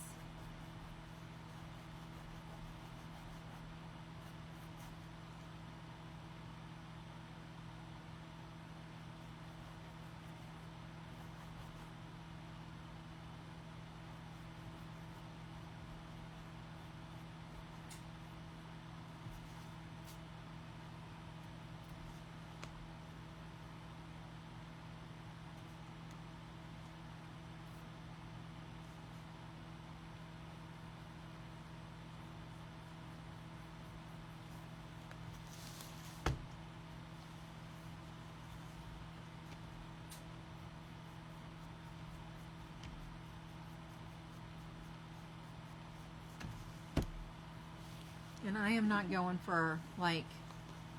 And I am not going for, like,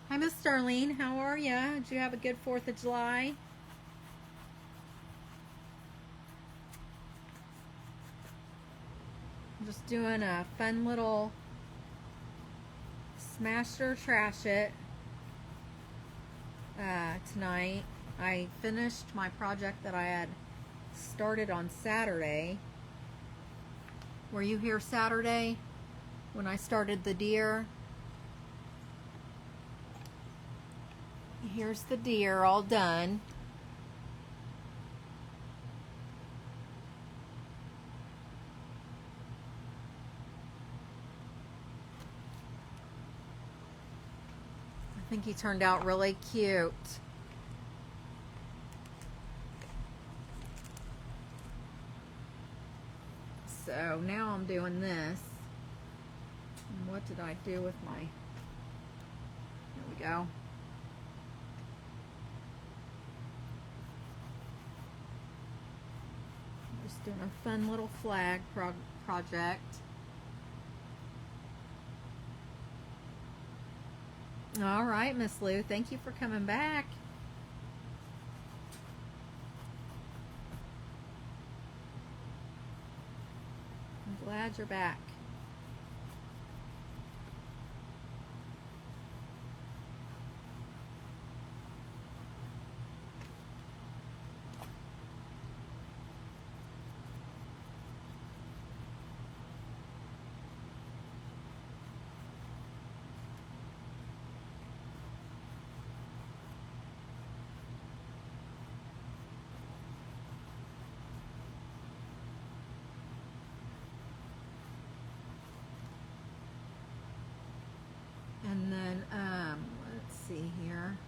hi, Miss Starlene. How are ya? Did you have a good 4th of July? I'm just doing a fun little smash or trash it tonight. I finished my project that I had started on Saturday. Were you here Saturday when I started the deer? Here's the deer all done. I think he turned out really cute. So now I'm doing this. And what did I do with my... There we go. Just doing a fun little flag project. All right, Miss Lou, thank you for coming back. I'm glad you're back. And then, let's see here.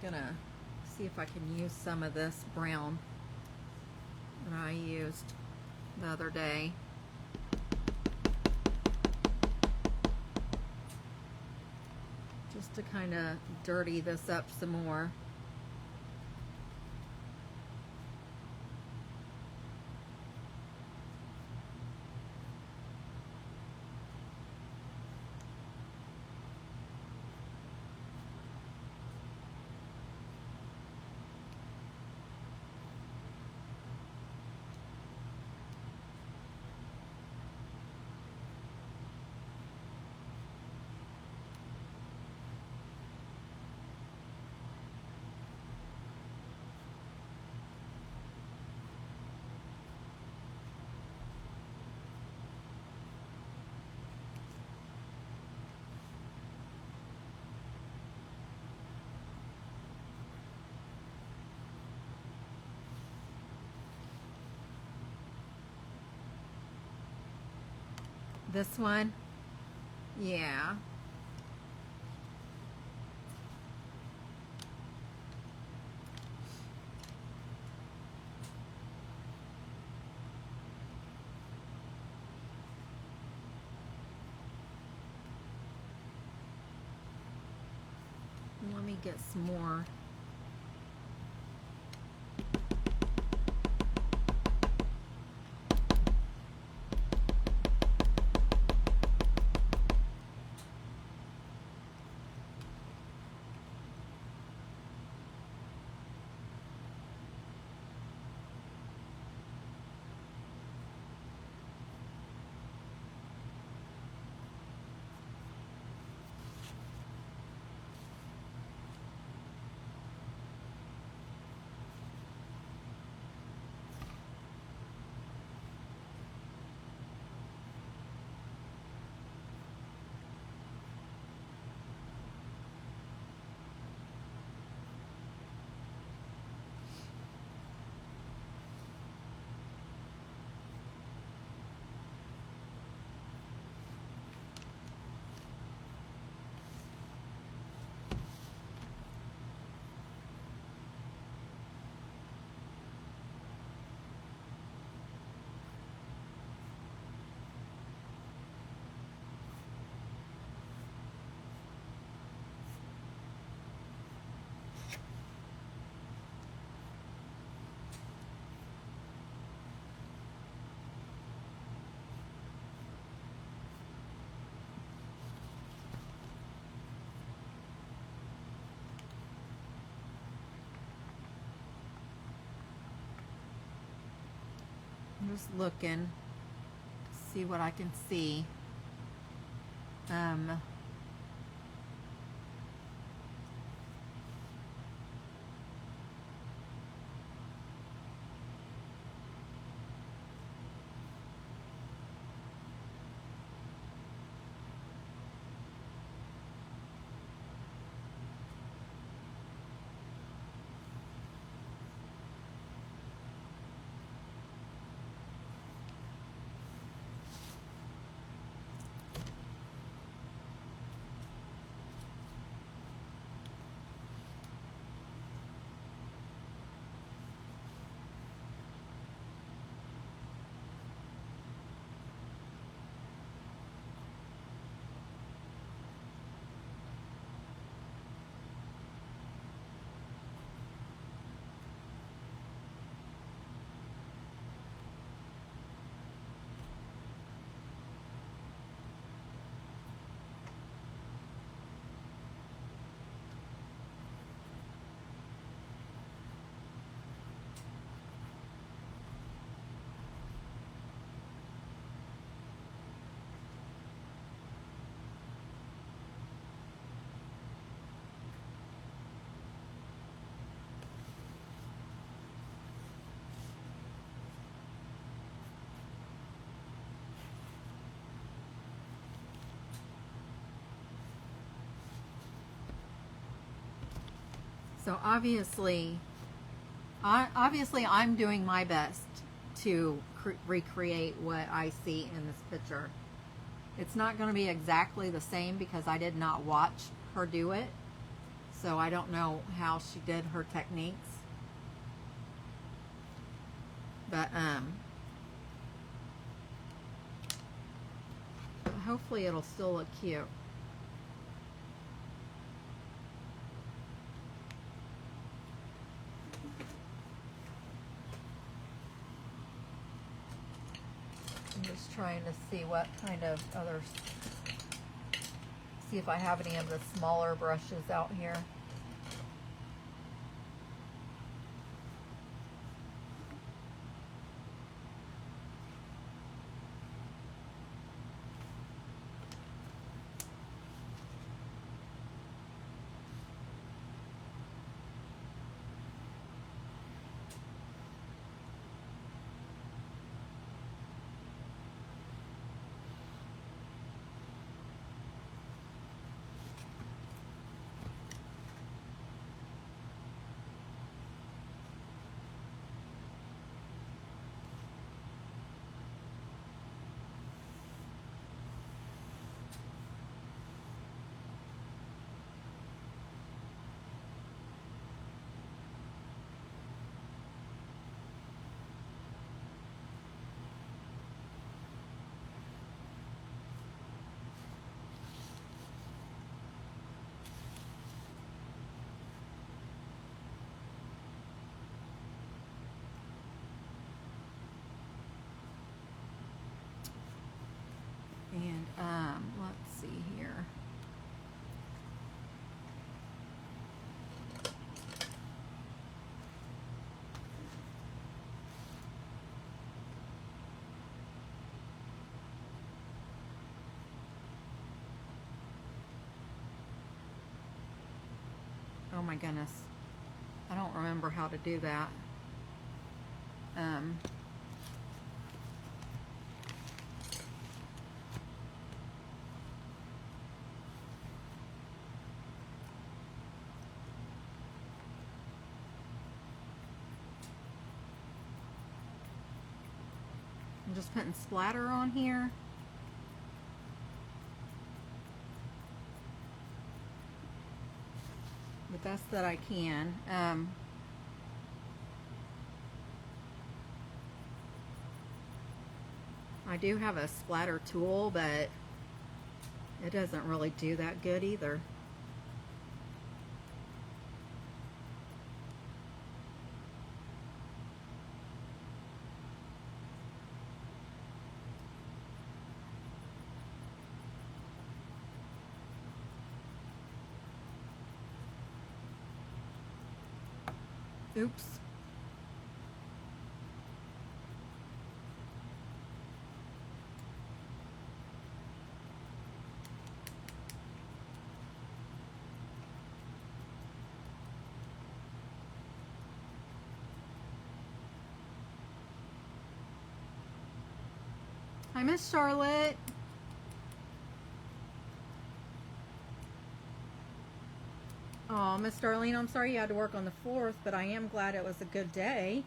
I'm gonna see if I can use some of this brown that I used the other day. Just to kind of dirty this up some more. This one, yeah. Let me get some more. I'm just looking to see what I can see. So obviously I'm doing my best to recreate what I see in this picture. It's not going to be exactly the same because I did not watch her do it. So I don't know how she did her techniques. But hopefully it'll still look cute. I'm just trying to see what kind of other, see if I have any of the smaller brushes out here. And let's see here. Oh my goodness. I don't remember how to do that. I'm just putting splatter on here. The best that I can. I do have a splatter tool, but it doesn't really do that good either. Oops. Hi, Miss Charlotte. Oh, Miss Darlene, I'm sorry you had to work on the 4th, but I am glad it was a good day.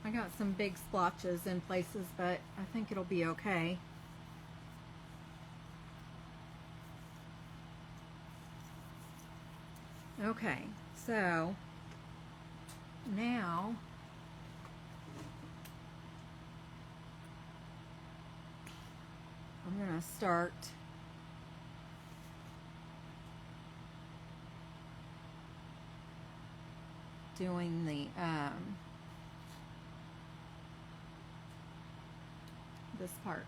I got some big splotches in places, but I think it'll be okay. Okay, so now I'm going to start doing the this part.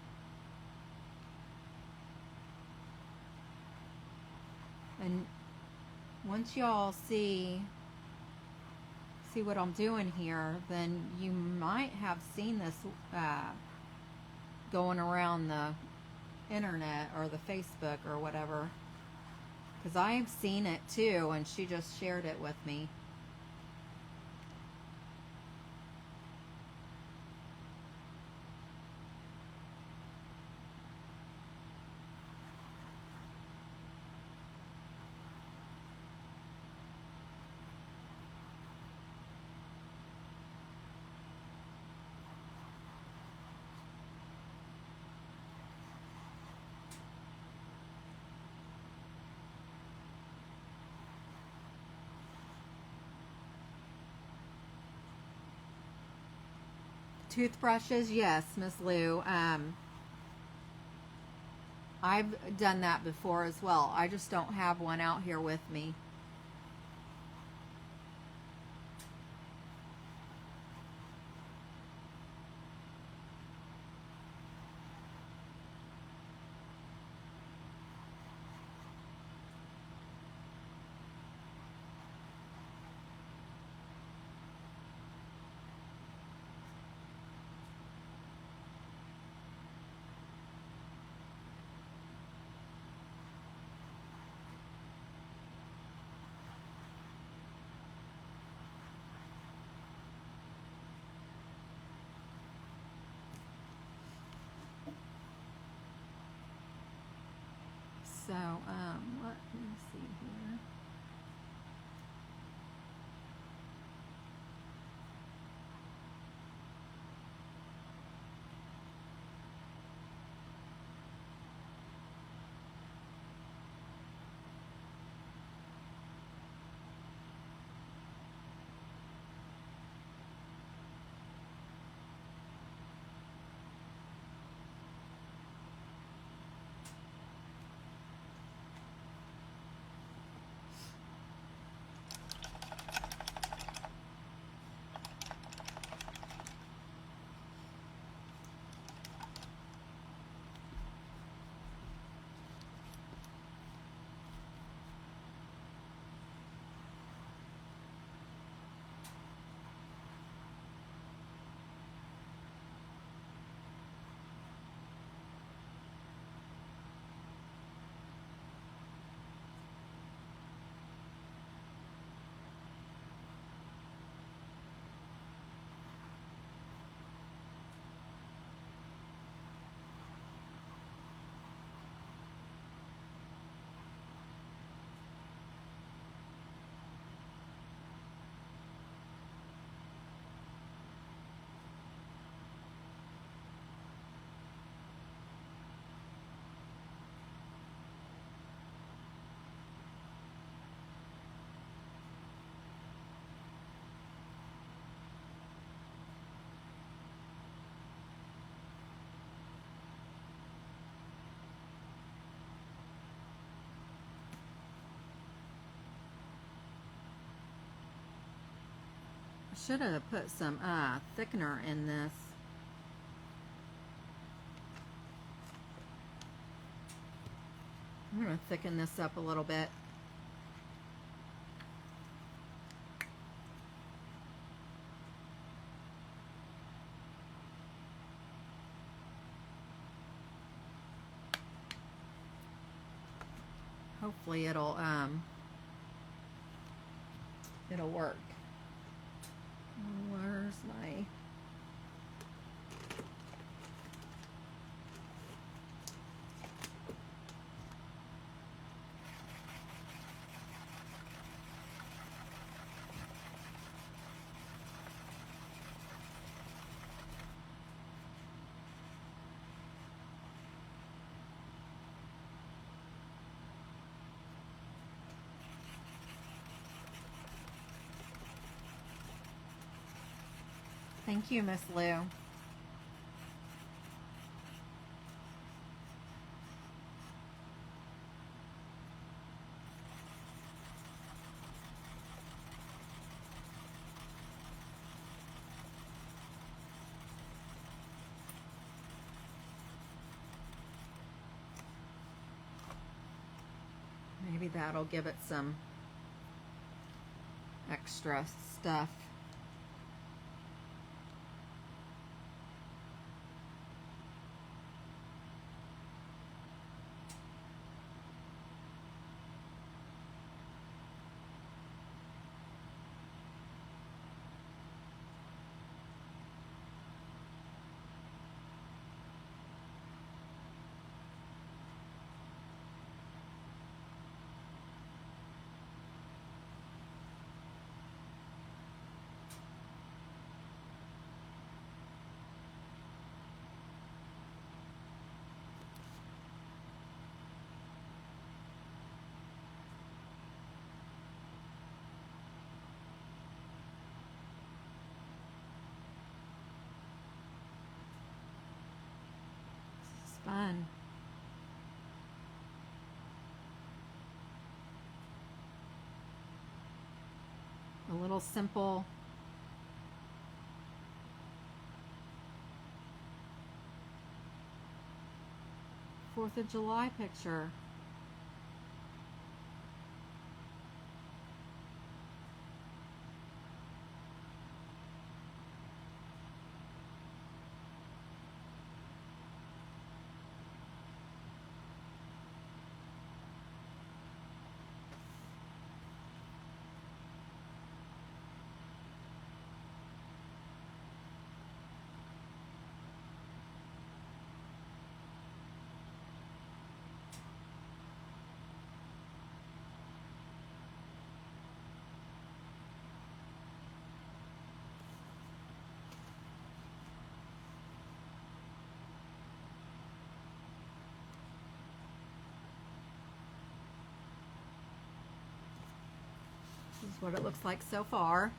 And once y'all see what I'm doing here, then you might have seen this going around the internet or the Facebook or whatever, because I've seen it too, and she just shared it with me. Toothbrushes, yes, Miss Lou. I've done that before as well. I just don't have one out here with me. So, let me see here. I should have put some thickener in this. I'm going to thicken this up a little bit. hopefully it'll work. Where's my... Thank you, Miss Lou. Maybe that'll give it some extra stuff. Fun. A little simple Fourth of July picture. This is what it looks like so far.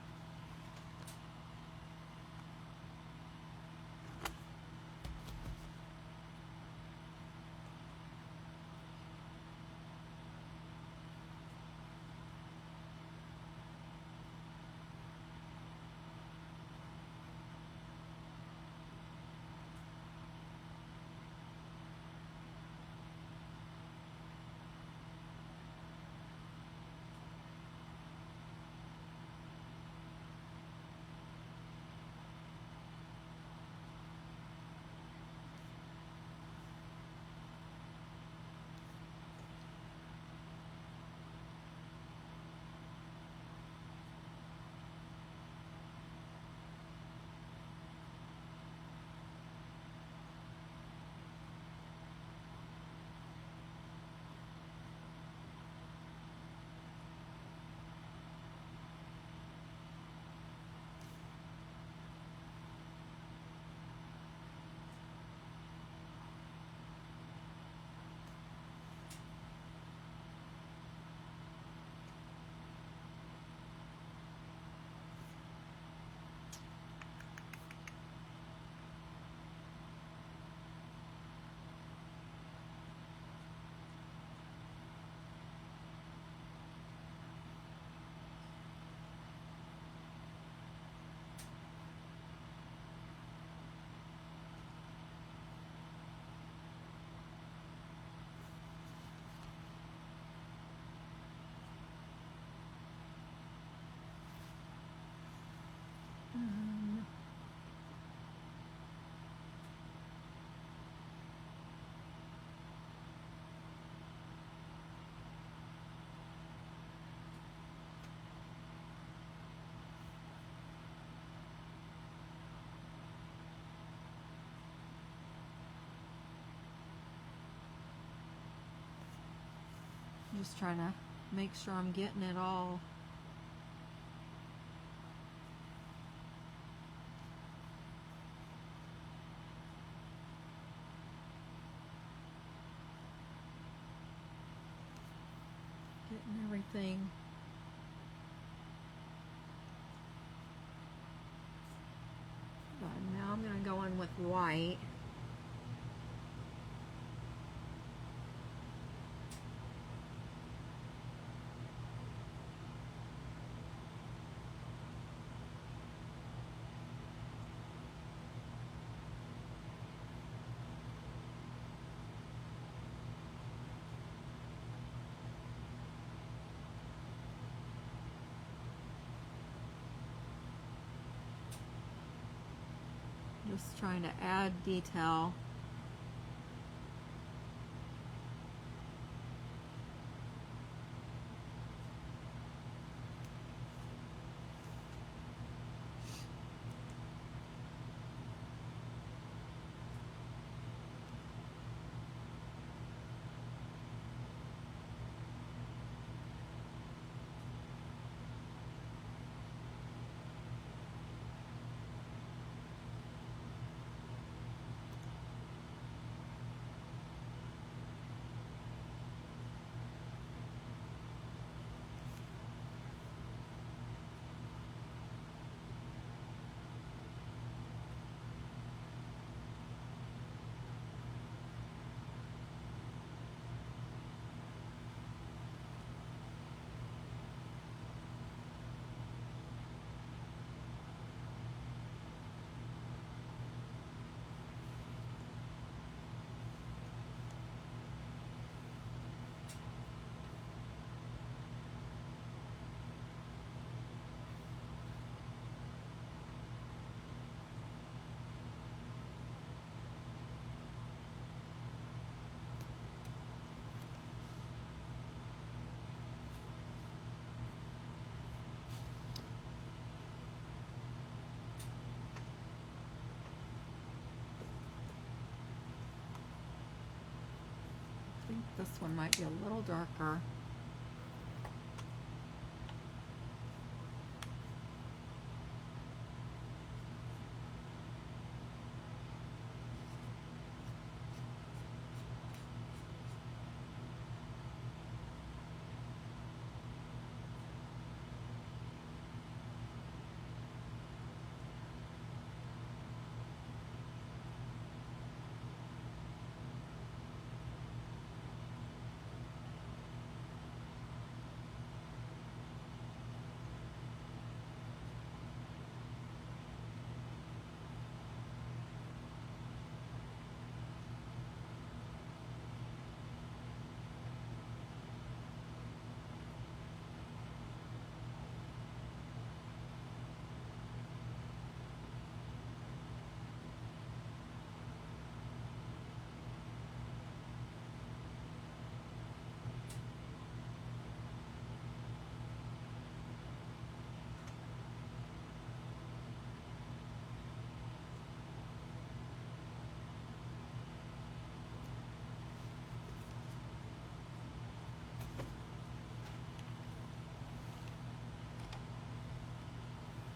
just trying to make sure I'm getting it all. Getting everything. But now I'm going to go in with white. Just trying to add detail. I think this one might be a little darker.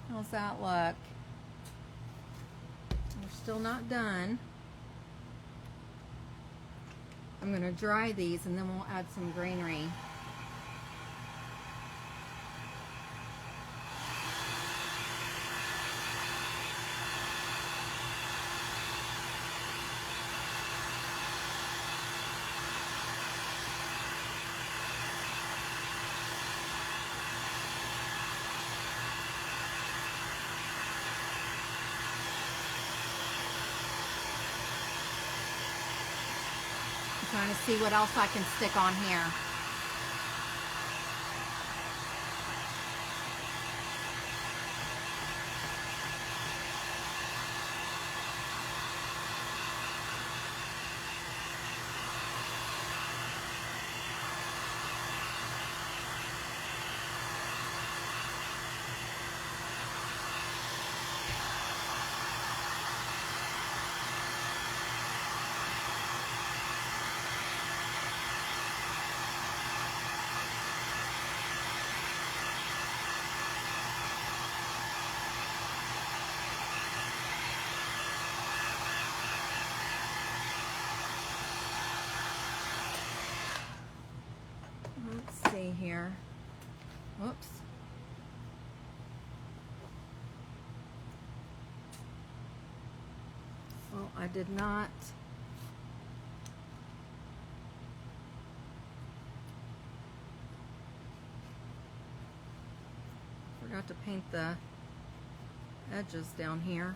How's that look? We're still not done. I'm going to dry these and then we'll add some greenery. Trying to see what else I can stick on here. here. Whoops. Well, I did not. Forgot to paint the edges down here.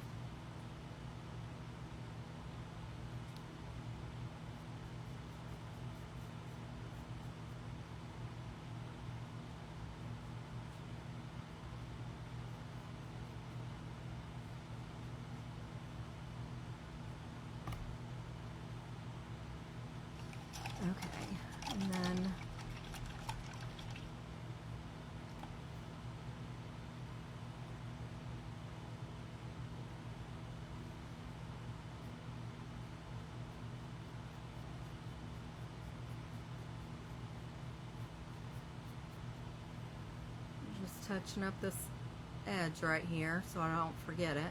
Okay, and then just touching up this edge right here so I don't forget it.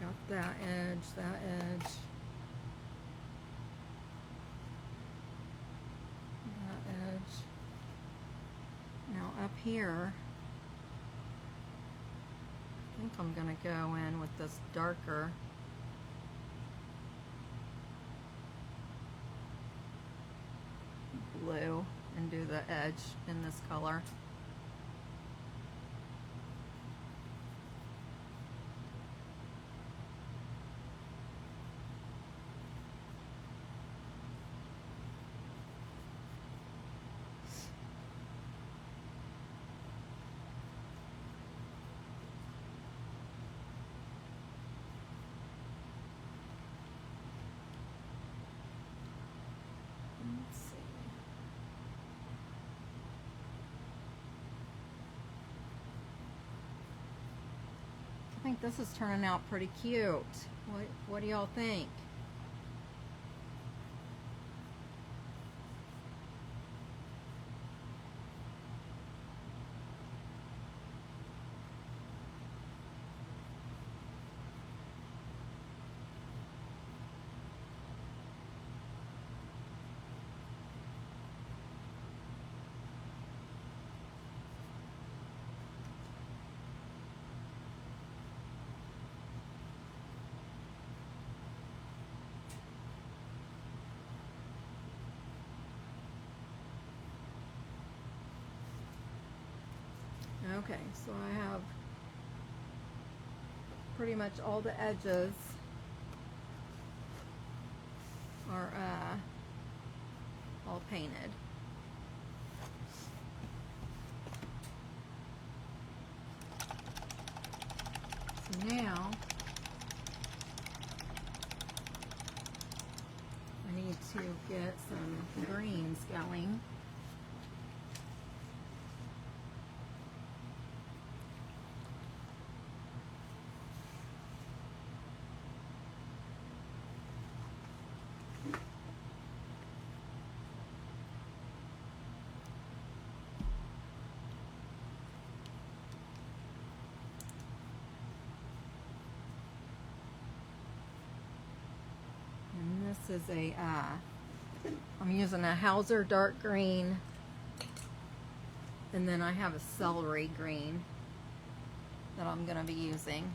Got that edge, that edge, that edge. Now up here, I think I'm going to go in with this darker blue and do the edge in this color. Let's see. I think this is turning out pretty cute. What do y'all think? Okay, so I have pretty much all the edges are all painted. So now I need to get some greens going. This is a, I'm using a Hauser dark green, and then I have a celery green that I'm going to be using.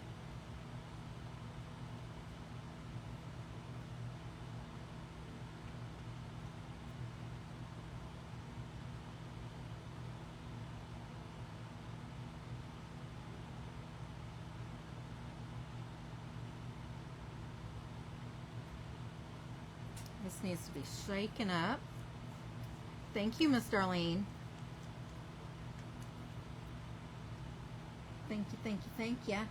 This needs to be shaken up. Thank you, Miss Darlene. Thank you, thank you, thank you.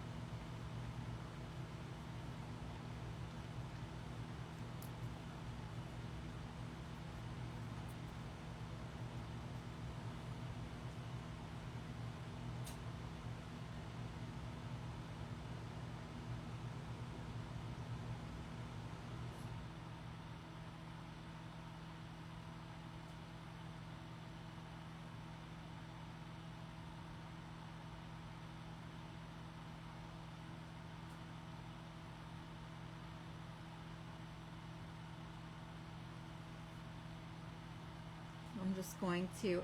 just going to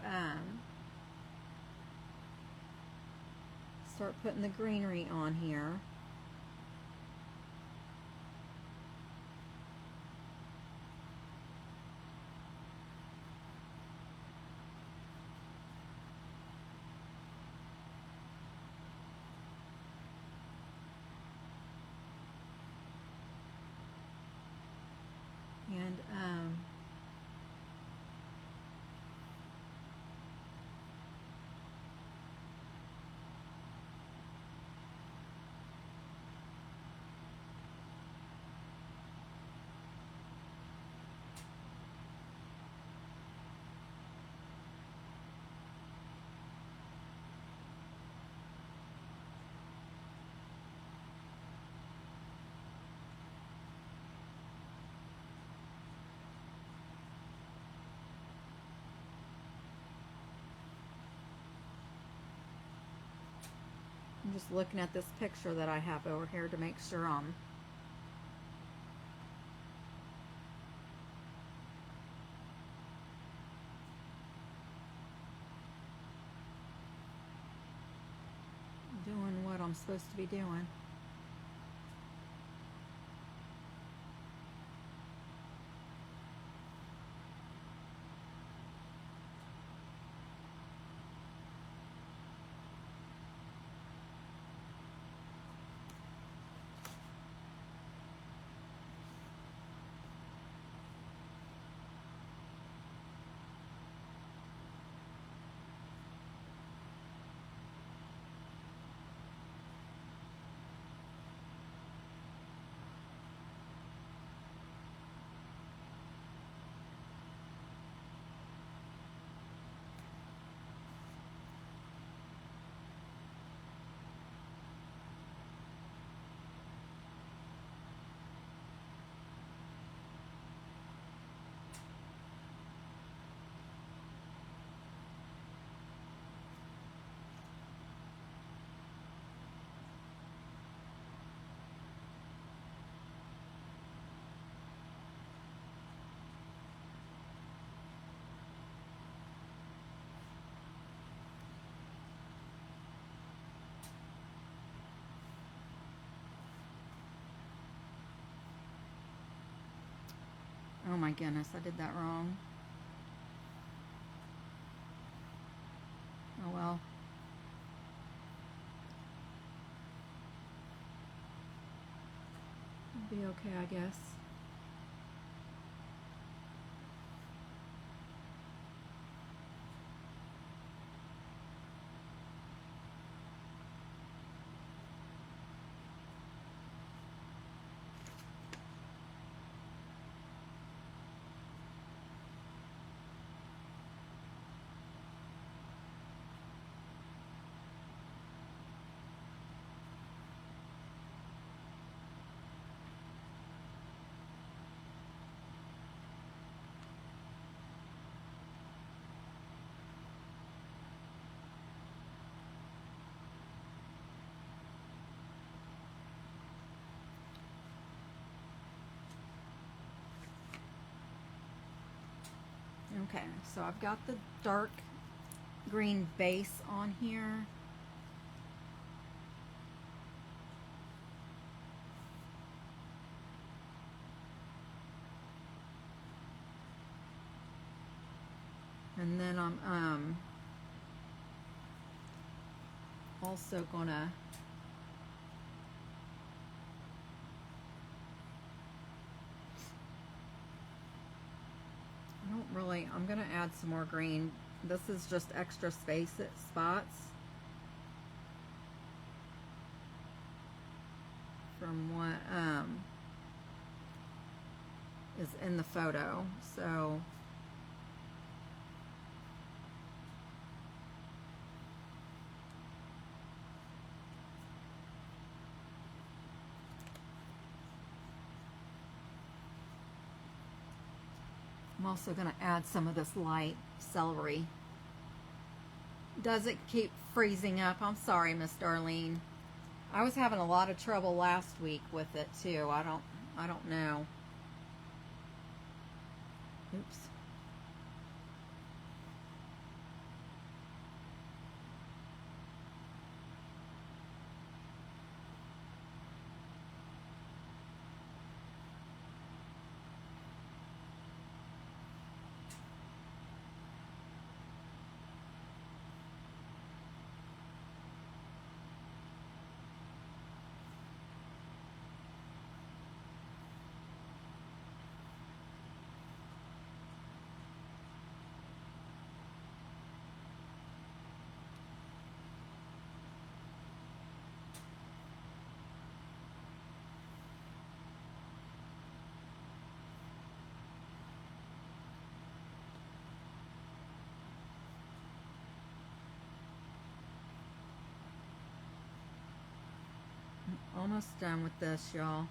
start putting the greenery on here. And I'm just looking at this picture that I have over here to make sure I'm doing what I'm supposed to be doing. Oh my goodness, I did that wrong. Oh well. It'll be okay, I guess. Okay, so I've got the dark green base on here. And then I'm also gonna I'm gonna add some more green. This is just extra spots from what is in the photo. So I'm also going to add some of this light celery. Does it keep freezing up? I'm sorry, Miss Darlene. I was having a lot of trouble last week with it too. I don't know. Oops. almost done with this, y'all.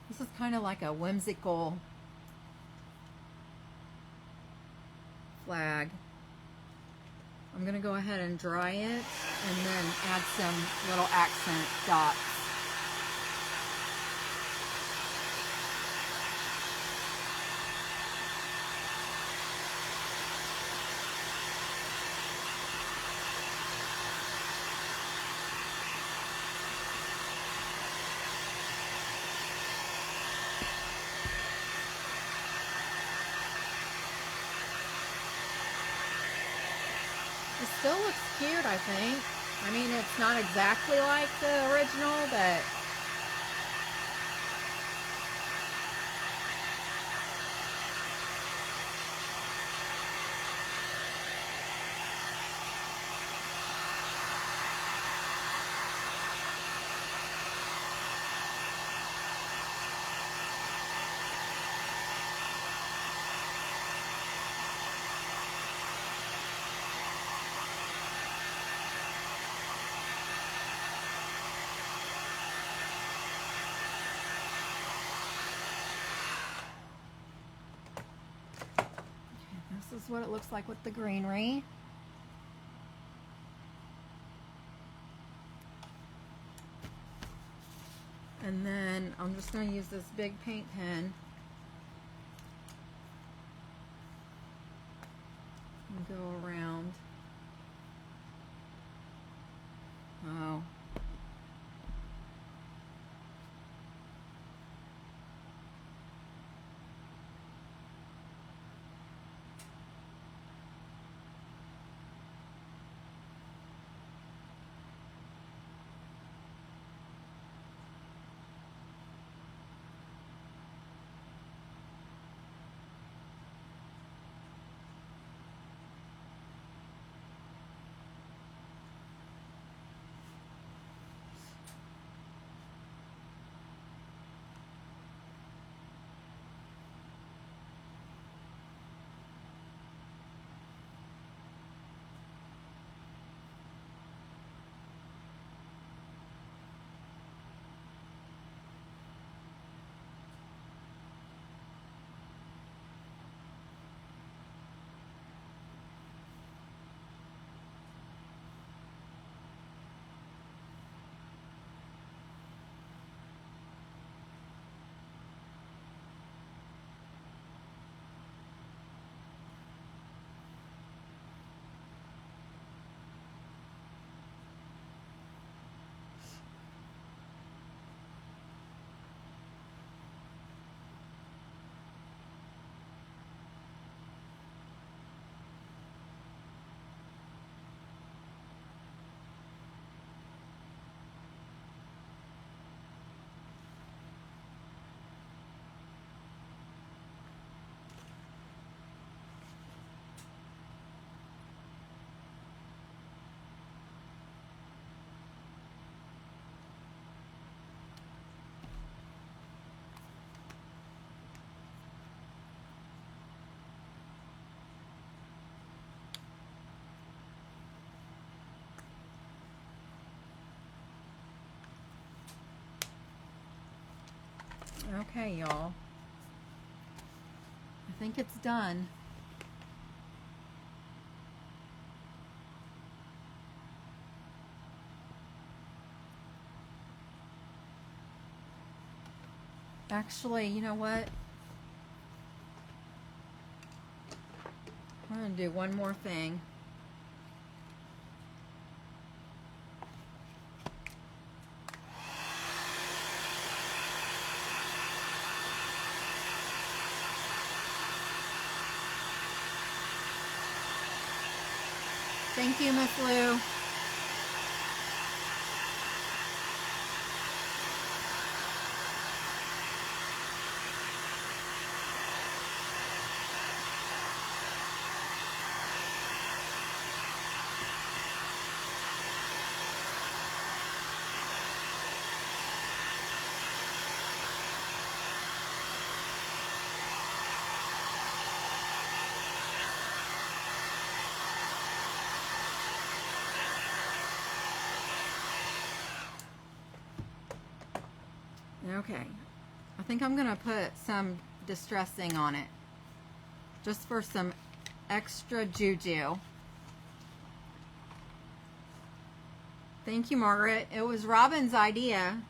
This is kind of like a whimsical flag. I'm going to go ahead and dry it and then add some little accent dots. It still looks cute, I think. I mean, it's not exactly like the original, but this is what it looks like with the greenery. And then I'm just going to use this big paint pen and go around. Oh. Okay, y'all. I think it's done. Actually, you know what? I'm going to do one more thing. Thank you, Miss Lou. Okay. I think I'm going to put some distressing on it. Just for some extra juju. Thank you, Margaret. It was Robin's idea.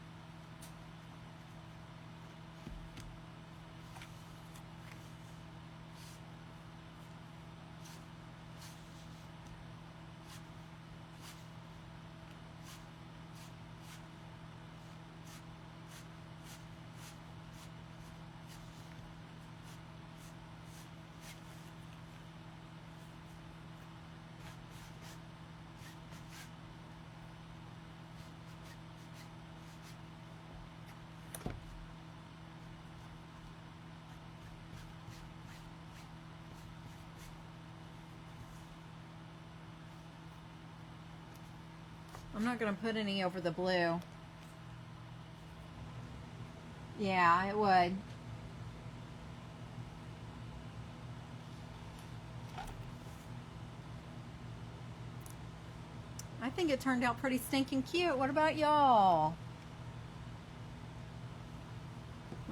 I'm not going to put any over the blue. Yeah, it would. I think it turned out pretty stinking cute. What about y'all?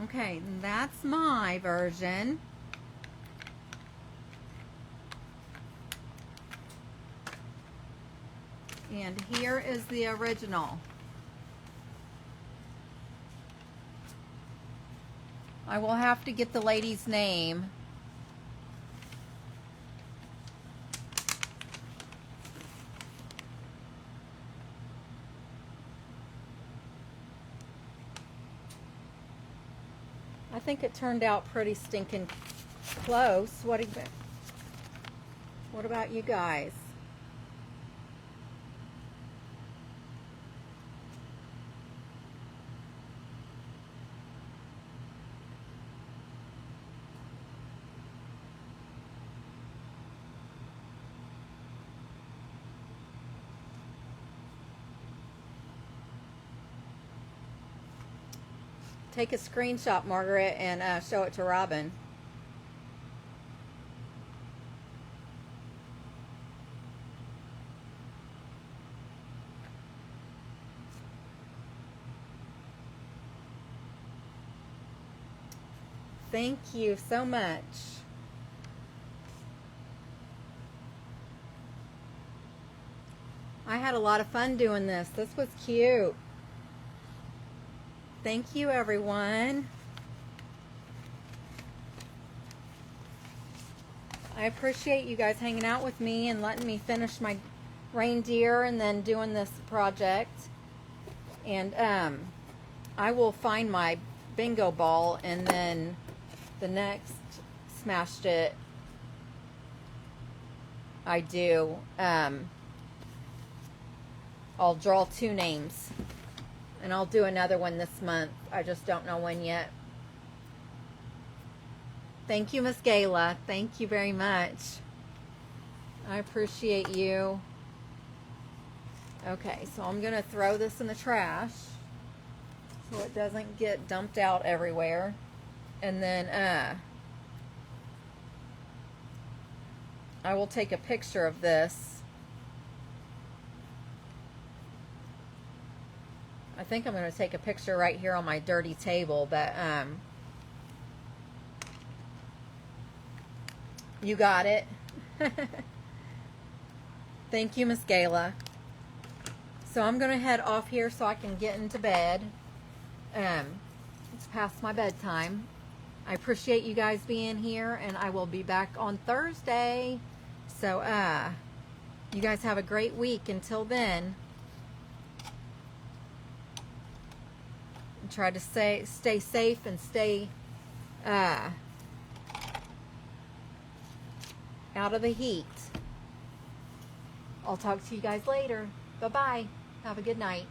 Okay, that's my version. And here is the original. I will have to get the lady's name. I think it turned out pretty stinking close. What about you guys? Take a screenshot, Margaret, and show it to Robin. Thank you so much. I had a lot of fun doing this. This was cute. Thank you, everyone. I appreciate you guys hanging out with me and letting me finish my reindeer and then doing this project. And I will find my bingo ball, and then the next smashed it I do, I'll draw 2 names. And I'll do another one this month. I just don't know when yet. Thank you, Miss Gayla. Thank you very much. I appreciate you. Okay, so I'm going to throw this in the trash so it doesn't get dumped out everywhere. And then I will take a picture of this. I think I'm going to take a picture right here on my dirty table, but you got it. Thank you, Miss Gayla. So I'm going to head off here so I can get into bed. It's past my bedtime. I appreciate you guys being here, and I will be back on Thursday. So you guys have a great week. Until then, try to stay safe and stay out of the heat. I'll talk to you guys later. Bye-bye. Have a good night.